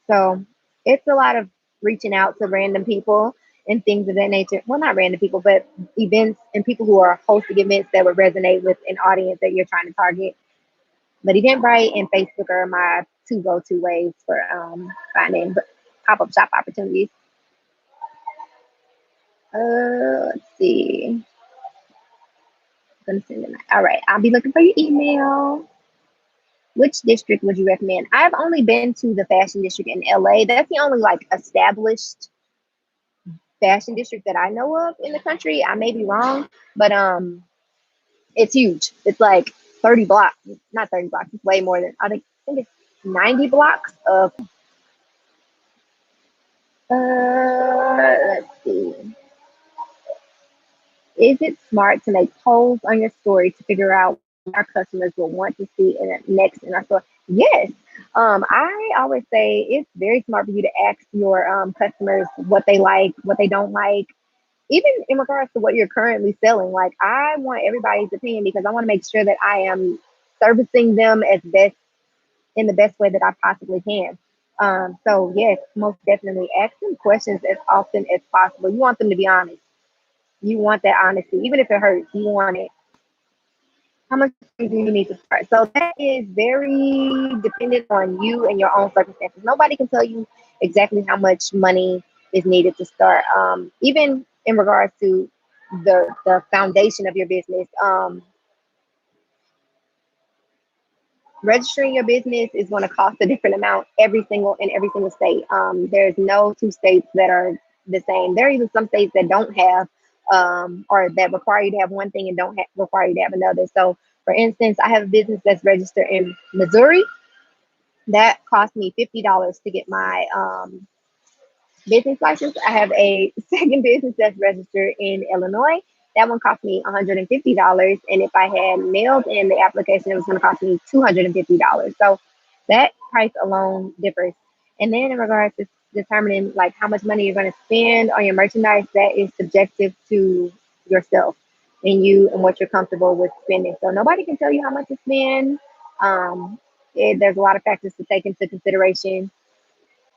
So it's a lot of reaching out to random people and things of that nature. Well, not random people, but events and people who are hosting events that would resonate with an audience that you're trying to target. But Eventbrite and Facebook are my two go-to ways for finding pop-up shop opportunities. Let's see. I'm gonna send it. All right, I'll be looking for your email. Which district would you recommend? I've only been to the fashion district in LA. That's the only like established fashion district that I know of in the country. I may be wrong, but it's huge. It's like 30 blocks, not 30 blocks. It's way more than I think it's 90 blocks of. Let's see. Is it smart to make polls on your story to figure out our customers will want to see in next in our store? Yes. I always say it's very smart for you to ask your customers what they like, what they don't like, even in regards to what you're currently selling. Like, I want everybody's opinion because I want to make sure that I am servicing them as best in the best way that I possibly can. So yes, most definitely ask them questions as often as possible. You want them to be honest. You want that honesty, even if it hurts. You want it. How much money do you need to start? So that is very dependent on you and your own circumstances. Nobody can tell you exactly how much money is needed to start. Even in regards to the foundation of your business. Registering your business is going to cost a different amount every single state. There's no two states that are the same. There are even some states that don't have or that require you to have one thing and don't require you to have another. So, for instance, I have a business that's registered in Missouri. That cost me $50 to get my business license. I have a second business that's registered in Illinois. That one cost me $150. And if I had mailed in the application, it was going to cost me $250. So that price alone differs. And then in regards to determining like how much money you're going to spend on your merchandise, that is subjective to yourself and you and what you're comfortable with spending. So nobody can tell you how much to spend. There's a lot of factors to take into consideration.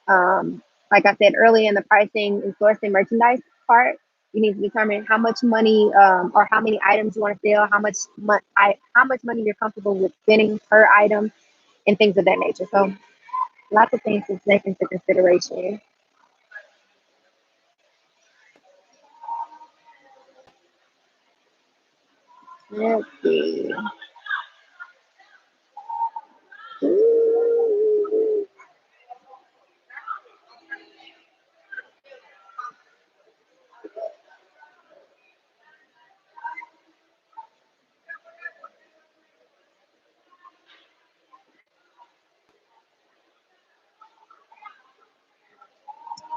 Like I said earlier in the pricing and sourcing merchandise part, you need to determine how much money or how many items you want to sell, how much money you're comfortable with spending per item, and things of that nature. So lots of things to take into consideration. Let's see. Ooh.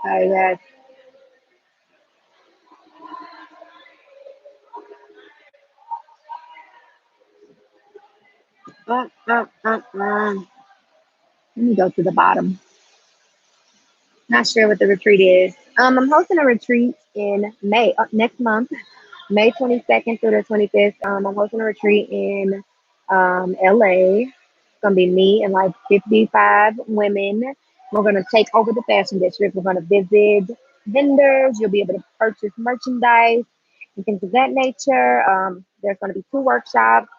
Yes. Let me go to the bottom. Not sure what the retreat is. I'm hosting a retreat in May, next month, May 22nd through the 25th. I'm hosting a retreat in LA. It's gonna be me and like 55 women. We're gonna take over the fashion district. We're gonna visit vendors. You'll be able to purchase merchandise and things of that nature. There's gonna be two workshops.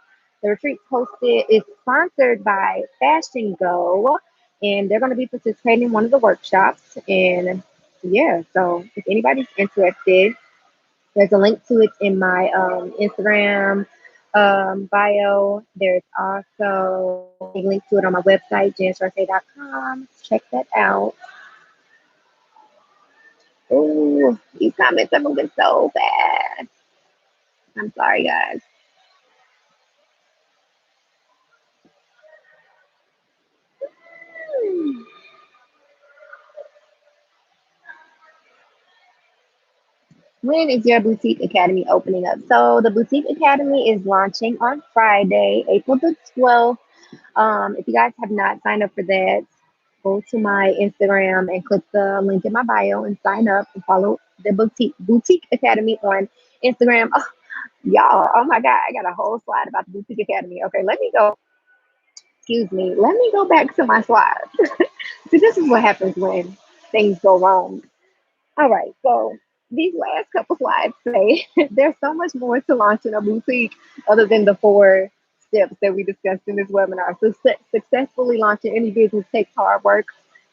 The retreat hosted is sponsored by Fashion Go, and they're going to be participating in one of the workshops. And yeah, so if anybody's interested, there's a link to it in my Instagram bio. There's also a link to it on my website, jansharte.com. Check that out. Oh, these comments are moving so fast. I'm sorry, guys. When is your boutique academy opening up? So the boutique academy is launching on Friday, April the 12th. If you guys have not signed up for that, go to my Instagram and click the link in my bio and sign up and follow the boutique academy on Instagram. Oh, y'all, oh my God, I got a whole slide about the boutique academy. Okay, let me go. Excuse me. Let me go back to my slides. So this is what happens when things go wrong. All right, so these last couple slides say there's so much more to launching a boutique other than the four steps that we discussed in this webinar. So successfully launching any business takes hard work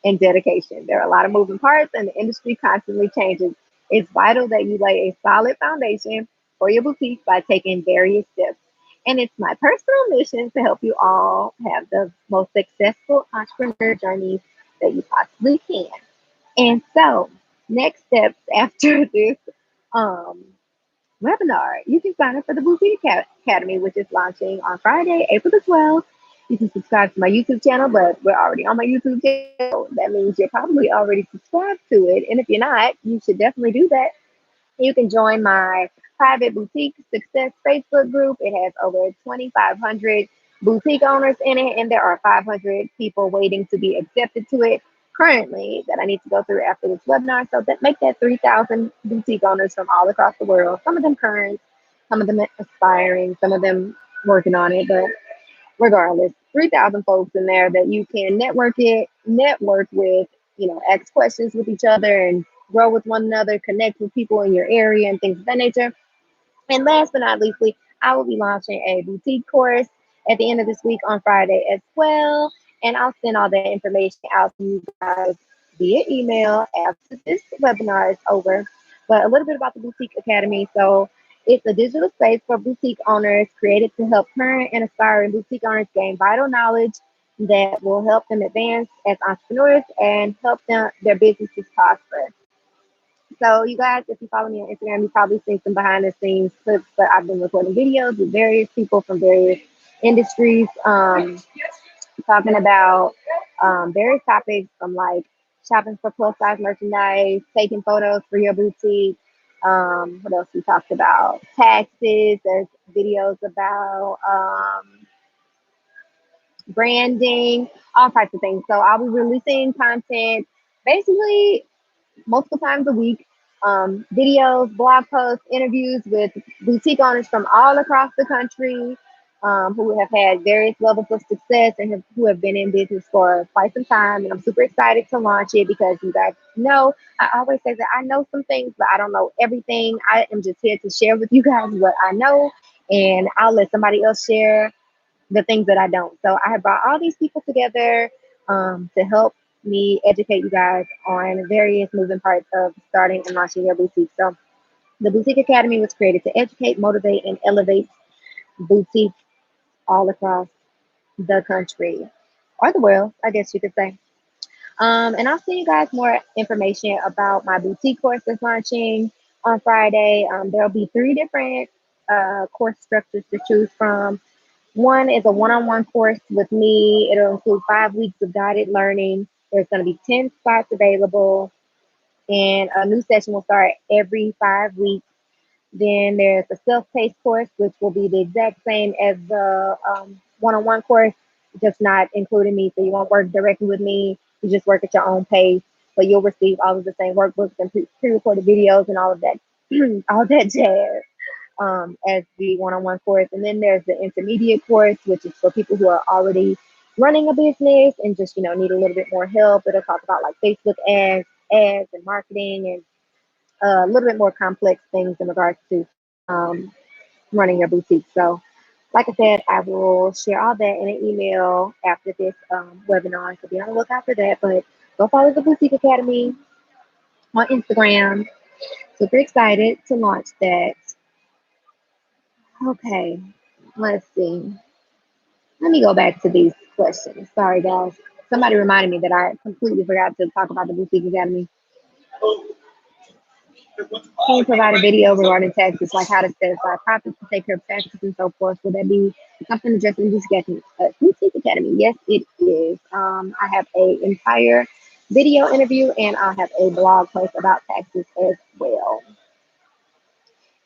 and dedication. There are a lot of moving parts and the industry constantly changes. It's vital that you lay a solid foundation for your boutique by taking various steps. And it's my personal mission to help you all have the most successful entrepreneur journey that you possibly can. And so, next steps after this um, webinar, you can sign up for the Boutique Academy, which is launching on Friday, April the 12th. You can subscribe to my YouTube channel, but we're already on my YouTube channel. That means you're probably already subscribed to it. And if you're not, you should definitely do that. You can join my private boutique success Facebook group. It has over 2,500 boutique owners in it, and there are 500 people waiting to be accepted to it currently that I need to go through after this webinar. So that make that 3,000 boutique owners from all across the world. Some of them current, some of them aspiring, some of them working on it, but regardless, 3,000 folks in there that you can network with, ask questions with each other and grow with one another, connect with people in your area and things of that nature. And last but not leastly, I will be launching a boutique course at the end of this week on Friday as well. And I'll send all that information out to you guys via email after this webinar is over. But a little bit about the Boutique Academy. So it's a digital space for boutique owners created to help current and aspiring boutique owners gain vital knowledge that will help them advance as entrepreneurs and help their businesses prosper. So you guys, if you follow me on Instagram, you probably seen some behind the scenes clips, but I've been recording videos with various people from various industries, talking about various topics from like shopping for plus size merchandise, taking photos for your boutique. What else we talked about? Taxes. There's videos about branding, all types of things. So I'll be releasing content basically multiple times a week, videos, blog posts, interviews with boutique owners from all across the country, who have had various levels of success and who have been in business for quite some time. And I'm super excited to launch it because you guys know, I always say that I know some things, but I don't know everything. I am just here to share with you guys what I know, and I'll let somebody else share the things that I don't. So I have brought all these people together to help me educate you guys on various moving parts of starting and launching your boutique. So the Boutique Academy was created to educate, motivate, and elevate boutiques all across the country or the world, I guess you could say. And I'll send you guys more information about my boutique course that's launching on Friday. There'll be 3 different course structures to choose from. One is a one-on-one course with me. It'll include 5 weeks of guided learning. There's going to be 10 spots available, and a new session will start every 5 weeks. Then there's a self-paced course, which will be the exact same as the one-on-one course, just not including me. So you won't work directly with me. You just work at your own pace, but you'll receive all of the same workbooks and pre-recorded videos and all of that, all that jazz, as the one-on-one course. And then there's the intermediate course, which is for people who are already running a business and just, need a little bit more help. It'll talk about like Facebook ads and marketing and a little bit more complex things in regards to um, running your boutique. So, like I said, I will share all that in an email after this webinar. So be on the lookout for that. But go follow the Boutique Academy on Instagram. Super excited to launch that. Okay, let's see. Let me go back to these questions. Sorry, guys. Somebody reminded me that I completely forgot to talk about the Boutique Academy. Can you provide a video regarding taxes, like how to set aside profits to take care of taxes and so forth? Would that be something addressed in Boutique Academy? Yes, it is. I have an entire video interview and I'll have a blog post about taxes as well.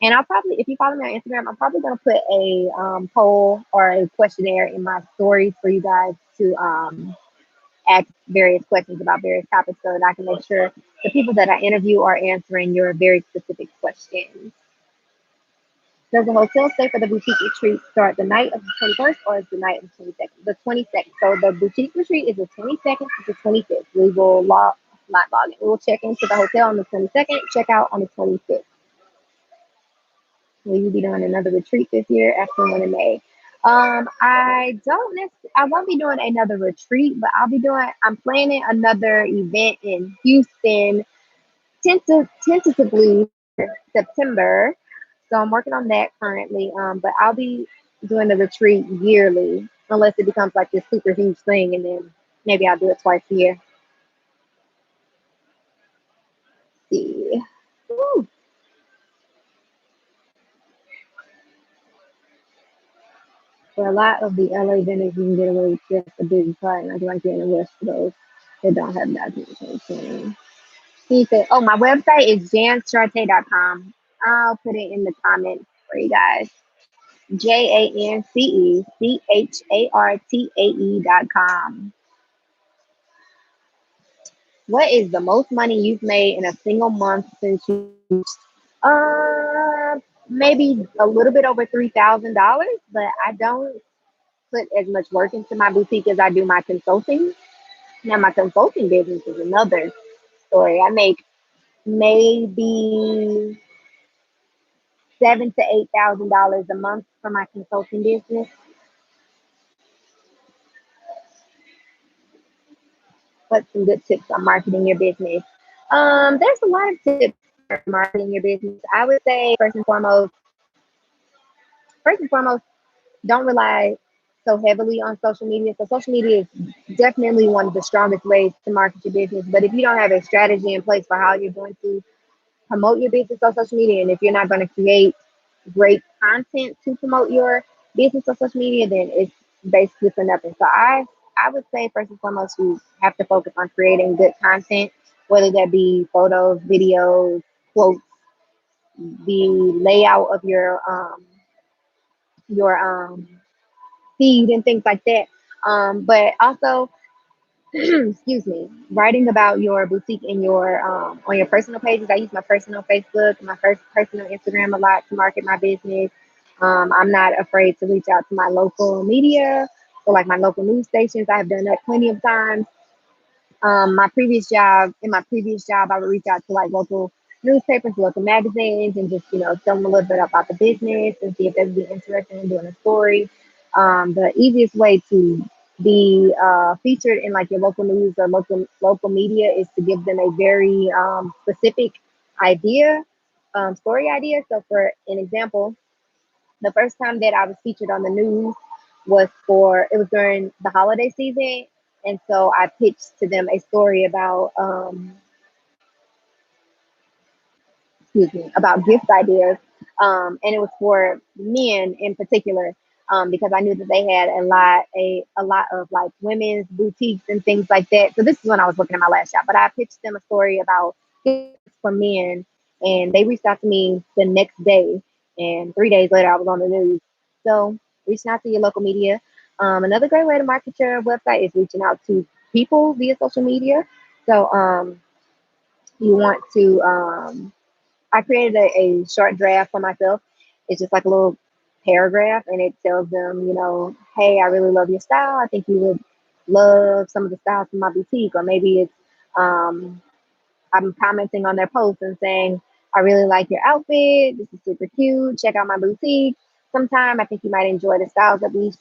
And I'll probably, if you follow me on Instagram, I'm probably going to put a poll or a questionnaire in my stories for you guys to ask various questions about various topics so that I can make sure the people that I interview are answering your very specific questions. Does the hotel stay for the boutique retreat start the night of the 21st or is the night of the 22nd? The 22nd. So the boutique retreat is the 22nd to the 25th. We will not log in. We will check into the hotel on the 22nd, check out on the 25th. Will you be doing another retreat this year after one in May? I won't be doing another retreat, but I'm planning another event in Houston, tentatively September. So I'm working on that currently. But I'll be doing the retreat yearly, unless it becomes like this super huge thing, and then maybe I'll do it twice a year. Let's see. Woo. For a lot of the LA vendors, you can get away with just a big card, and I do like getting a rush for those that don't have documentation. He said, oh, my website is jansharte.com. I'll put it in the comments for you guys. JANCECHARTAE.com. What is the most money you've made in a single month since you? Maybe a little bit over $3,000, but I don't put as much work into my boutique as I do my consulting. Now, my consulting business is another story. I make maybe $7,000 to $8,000 a month for my consulting business. What's some good tips on marketing your business? There's a lot of tips for marketing your business. I would say first and foremost, don't rely so heavily on social media. So social media is definitely one of the strongest ways to market your business. But if you don't have a strategy in place for how you're going to promote your business on social media, and if you're not going to create great content to promote your business on social media, then it's basically for nothing. So I would say first and foremost you have to focus on creating good content, whether that be photos, videos, quotes, the layout of your feed and things like that. But also excuse me, writing about your boutique in your on your personal pages. I use my personal Facebook, my first personal Instagram a lot to market my business. I'm not afraid to reach out to my local media, so like my local news stations. I've done that plenty of times. In my previous job, I would reach out to like local newspapers, local magazines, and just tell them a little bit about the business and see if they'd be interested in doing a story. The easiest way to be featured in like your local news or local media is to give them a very specific idea, story idea. So, for an example, the first time that I was featured on the news it was during the holiday season, and so I pitched to them a story about excuse me, about gift ideas. And it was for men in particular, because I knew that they had a lot of like women's boutiques and things like that. So this is when I was working at my last job, but I pitched them a story about gifts for men, and they reached out to me the next day, and 3 days later I was on the news. So reaching out to your local media. Another great way to market your website is reaching out to people via social media. So you want to I created a short draft for myself. It's just like a little paragraph, and it tells them, hey, I really love your style. I think you would love some of the styles from my boutique. Or maybe it's um, I'm commenting on their post and saying, I really like your outfit. This is super cute. Check out my boutique sometime. I think you might enjoy the styles that we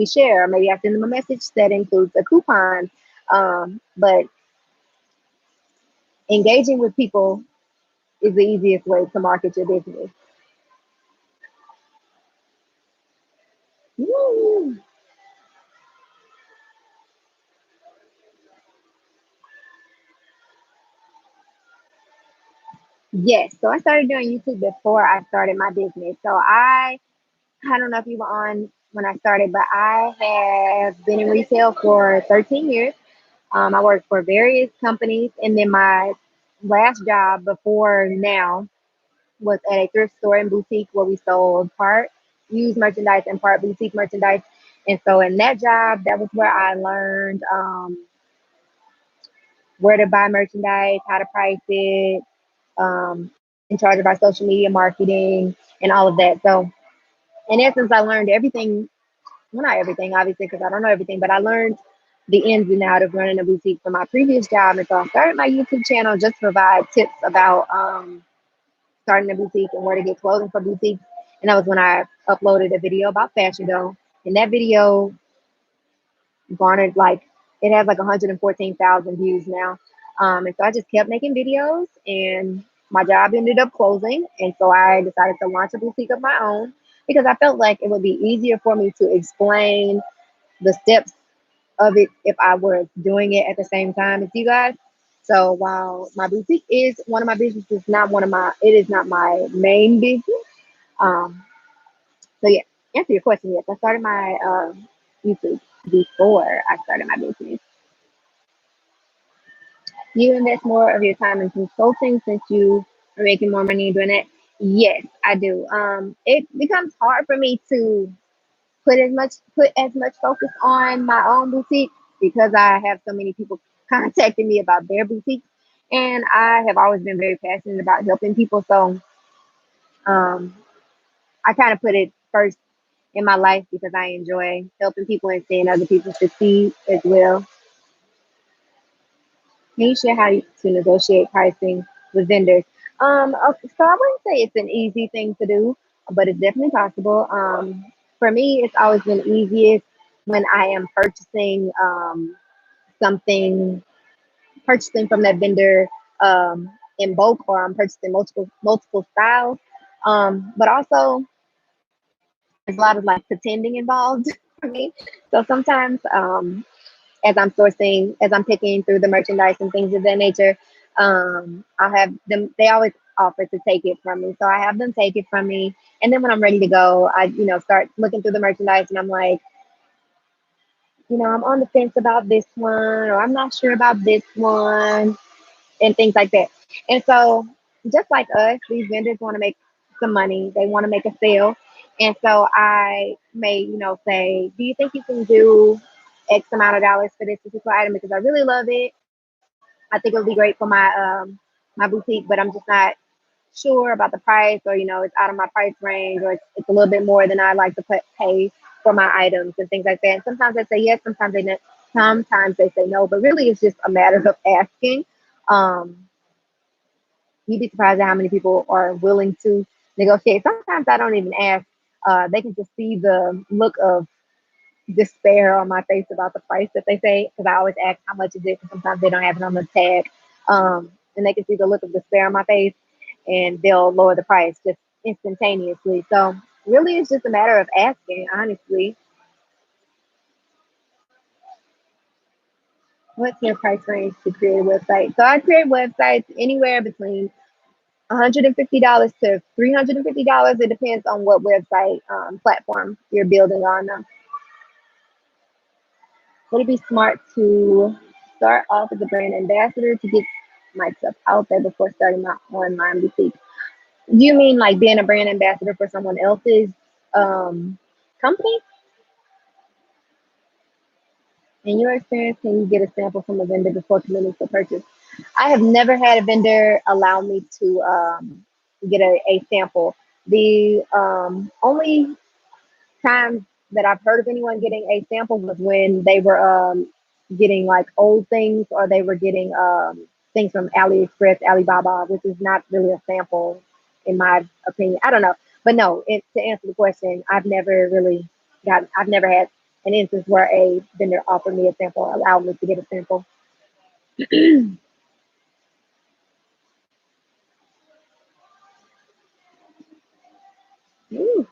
share. Or maybe I send them a message that includes a coupon. But engaging with people is the easiest way to market your business. Woo! Yes. So I started doing YouTube before I started my business. So I don't know if you were on when I started, but I have been in retail for 13 years. I worked for various companies, and then my last job before now was at a thrift store and boutique where we sold part used merchandise and part boutique merchandise. And so in that job, that was where I learned where to buy merchandise, how to price it, in charge of our social media marketing and all of that. So in essence, I learned everything. Well, not everything, obviously, because I don't know everything, but I learned the ins and out of running a boutique from my previous job. And so I started my YouTube channel just to provide tips about starting a boutique and where to get clothing for boutiques. And that was when I uploaded a video about Fashion Dough. And that video garnered like it has like 114,000 views now. And so I just kept making videos, and my job ended up closing. And so I decided to launch a boutique of my own because I felt like it would be easier for me to explain the steps of it if I were doing it at the same time as you guys. So while my boutique is one of my businesses, it is not my main business. Um, so yeah, answer your question. Yes, I started my YouTube before I started my business. You invest more of your time in consulting since you are making more money doing it. Yes, I do. It becomes hard for me to put as much focus on my own boutique because I have so many people contacting me about their boutiques, and I have always been very passionate about helping people. So um, I kind of put it first in my life because I enjoy helping people and seeing other people succeed as well. Can you share how to negotiate pricing with vendors? Okay, so I wouldn't say it's an easy thing to do, but it's definitely possible. For me, it's always been easiest when I am something, purchasing from that vendor in bulk, or I'm purchasing multiple styles. But also, there's a lot of like pretending involved for me. So sometimes as I'm picking through the merchandise and things of that nature, I'll have them, they always offer to take it from me. So I have them take it from me. And then when I'm ready to go, I start looking through the merchandise and I'm like, I'm on the fence about this one, or I'm not sure about this one, and things like that. And so, just like us, these vendors want to make some money, they want to make a sale. And so I may, say, do you think you can do X amount of dollars for this particular item because I really love it? I think it would be great for my boutique, but I'm just not sure about the price, or it's out of my price range, or it's a little bit more than I like to pay for my items and things like that. And sometimes they say yes, sometimes they say no, but really it's just a matter of asking. Um, you'd be surprised at how many people are willing to negotiate. Sometimes I don't even ask. They can just see the look of despair on my face about the price that they say, because I always ask how much is it, because sometimes they don't have it on the tag. And they can see the look of despair on my face, and they'll lower the price just instantaneously. So really, it's just a matter of asking, honestly. What's your price range to create a website? So I create websites anywhere between $150 to $350. It depends on what website platform you're building on. Would it be smart to start off as a brand ambassador to get myself out there before starting my online boutique? Do you mean like being a brand ambassador for someone else's um, company? In your experience, can you get a sample from a vendor before committing to purchase? I have never had a vendor allow me to get a sample. The only times that I've heard of anyone getting a sample was when they were getting like old things, or they were getting things from AliExpress, Alibaba, which is not really a sample in my opinion. I don't know. But no, to answer the question, I've never had an instance where a vendor offered me a sample, allowed me to get a sample. Ooh,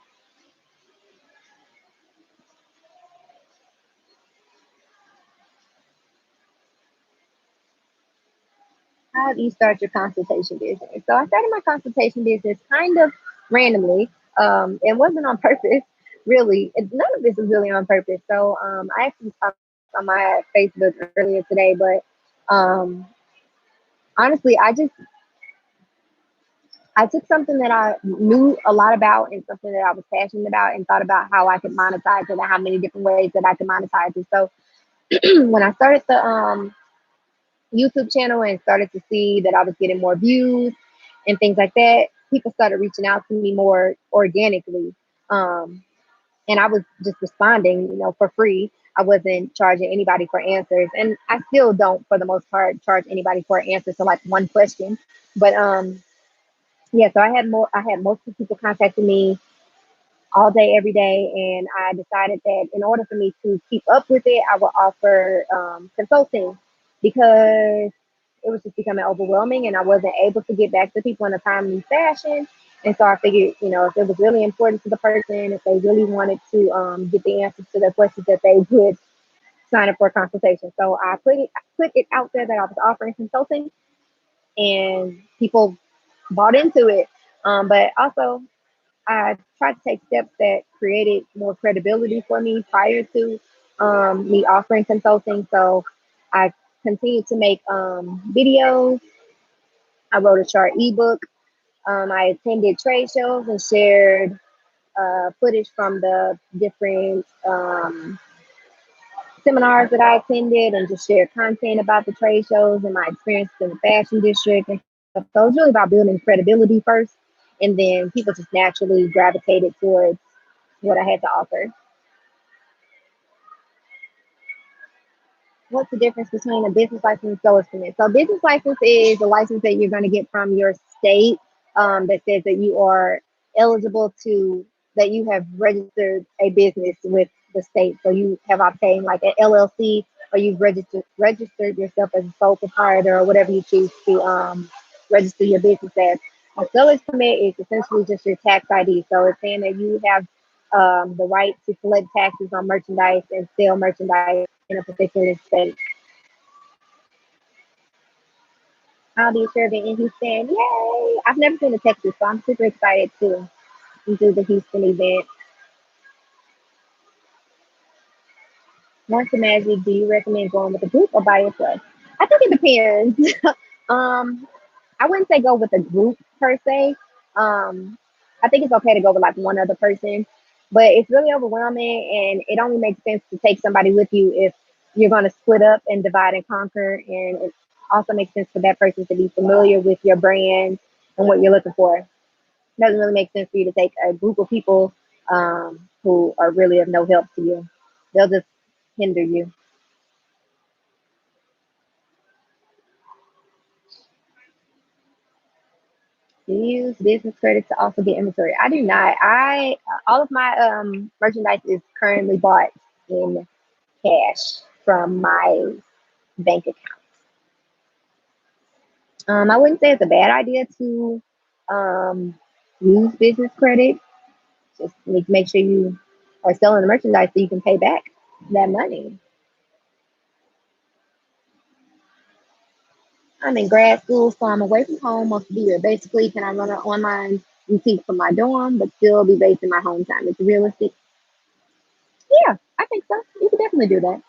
how do you start your consultation business? So I started my consultation business kind of randomly. It wasn't on purpose, really. None of this is really on purpose. So I actually talked on my Facebook earlier today, but um, honestly, I took something that I knew a lot about and something that I was passionate about, and thought about how I could monetize it and how many different ways that I could monetize it. So when I started the YouTube channel and started to see that I was getting more views and things like that, people started reaching out to me more organically. Um, and I was just responding, for free. I wasn't charging anybody for answers. And I still don't, for the most part, charge anybody for an answer to like one question. But yeah, so I had multiple people contacting me all day, every day. And I decided that in order for me to keep up with it, I would offer consulting, because it was just becoming overwhelming and I wasn't able to get back to people in a timely fashion. And so I figured, if it was really important to the person, if they really wanted to get the answers to their questions, that they would sign up for a consultation. So I put it out there that I was offering consulting, and people bought into it. But also, I tried to take steps that created more credibility for me prior to me offering consulting. So I continued to make videos. I wrote a short ebook. I attended trade shows and shared footage from the different seminars that I attended and just shared content about the trade shows and my experience in the fashion district and stuff. So it's really about building credibility first, and then people just naturally gravitated towards what I had to offer. What's the difference between a business license and solo permit? So, business license is a license that you're going to get from your state that says that you are eligible to, that you have registered a business with the state. So, you have obtained like an LLC, or you've registered yourself as a sole proprietor, or whatever you choose to register your business as. A seller's permit is essentially just your tax ID. So, it's saying that you have the right to collect taxes on merchandise and sell merchandise in a particular state. I'll be serving in Houston. Yay! I've never been to Texas, so I'm super excited to do the Houston event. Martha Magic, do you recommend going with a group or by yourself? I think it depends. um, I wouldn't say go with a group per se. Um, I think it's okay to go with like one other person, but it's really overwhelming, and it only makes sense to take somebody with you if you're going to split up and divide and conquer. And it also makes sense for that person to be familiar with your brand and what you're looking for. It doesn't really make sense for you to take a group of people who are really of no help to you. They'll just hinder you. Do you use business credit to also get inventory? I do not. I all of my merchandise is currently bought in cash from my bank account. I wouldn't say it's a bad idea to um, use business credit. Just make sure you are selling the merchandise so you can pay back that money. I'm in grad school, so I'm away from home most of the year. Basically, can I run an online boutique from my dorm, but still be based in my hometown? It's realistic. Yeah, I think so. You could definitely do that.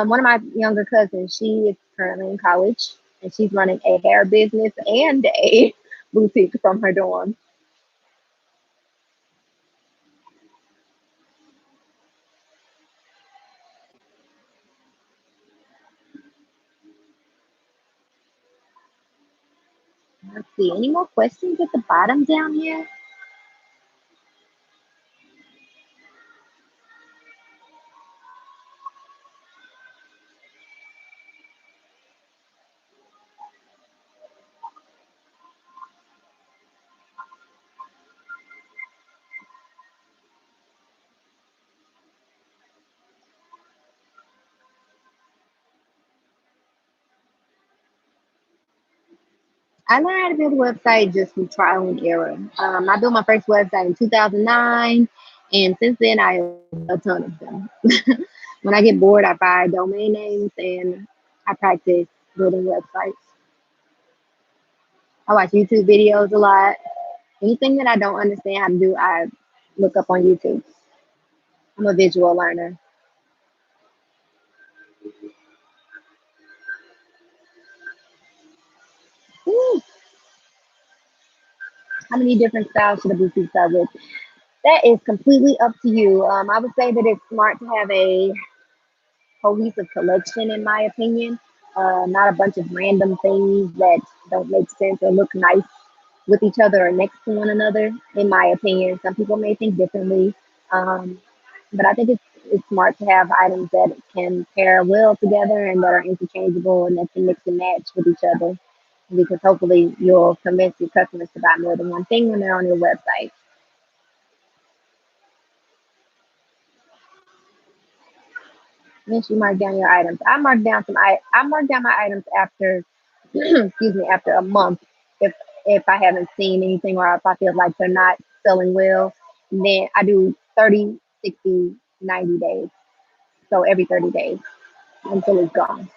One of my younger cousins, she is currently in college, and she's running a hair business and a boutique from her dorm. Let's see. Any more questions at the bottom down here? I learned how to build a website just through trial and error. I built my first website in 2009, and since then I have a ton of them. When I get bored, I buy domain names and I practice building websites. I watch YouTube videos a lot. Anything that I don't understand how to do, I look up on YouTube. I'm a visual learner. Ooh, how many different styles should a boutique start with? That is completely up to you. I would say that it's smart to have a cohesive collection, in my opinion. Not a bunch of random things that don't make sense or look nice with each other or next to one another, in my opinion. Some people may think differently. Um, but I think it's smart to have items that can pair well together and that are interchangeable and that can mix and match with each other. Because hopefully you'll convince your customers to buy more than one thing when they're on your website. Once you mark down your items, I mark down my items after excuse me, after a month. If I haven't seen anything or if I feel like they're not selling well, then I do 30, 60, 90 days. So every 30 days until it's gone.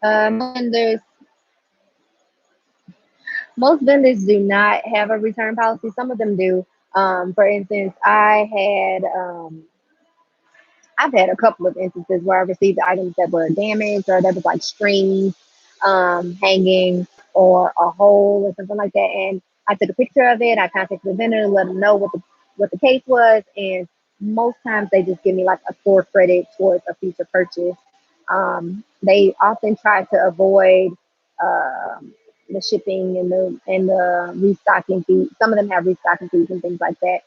Vendors, Most vendors do not have a return policy. Some of them do. For instance, I've had a couple of instances where I received items that were damaged or there was like strings hanging or a hole or something like that. And I took a picture of it. I contacted the vendor and let them know what the case was. And most times they just give me like a store credit towards a future purchase. They often try to avoid the shipping and the restocking fees. Some of them have restocking fees and things like that.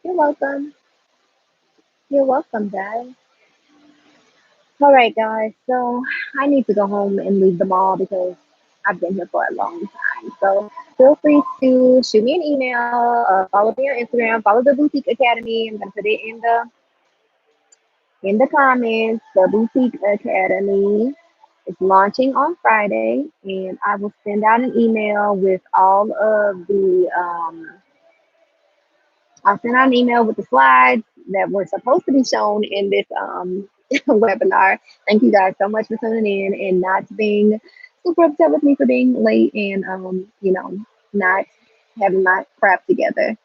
You're welcome. You're welcome, guys. All right, guys. So I need to go home and leave the mall because I've been here for a long time. So feel free to shoot me an email, follow me on Instagram, follow the Boutique Academy. I'm gonna put it in the comments. The Boutique Academy is launching on Friday, and I will send out an email with all of the I'll send out an email with the slides that were supposed to be shown in this webinar. Thank you guys so much for tuning in and not being super upset with me for being late and not having my crap together.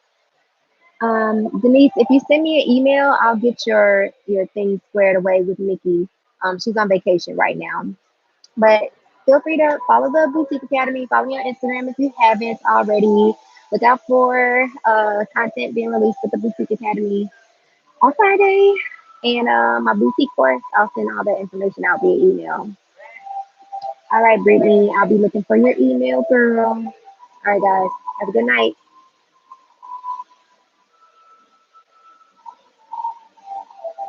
Denise, if you send me an email, I'll get your things squared away with Nikki. She's on vacation right now, but feel free to follow the Boutique Academy. Follow me on Instagram if you haven't already. Look out for content being released with the Boutique Academy on Friday. And my boutique course, I'll send all that information out via email. All right, Brittany, I'll be looking for your email, girl. All right, guys, have a good night.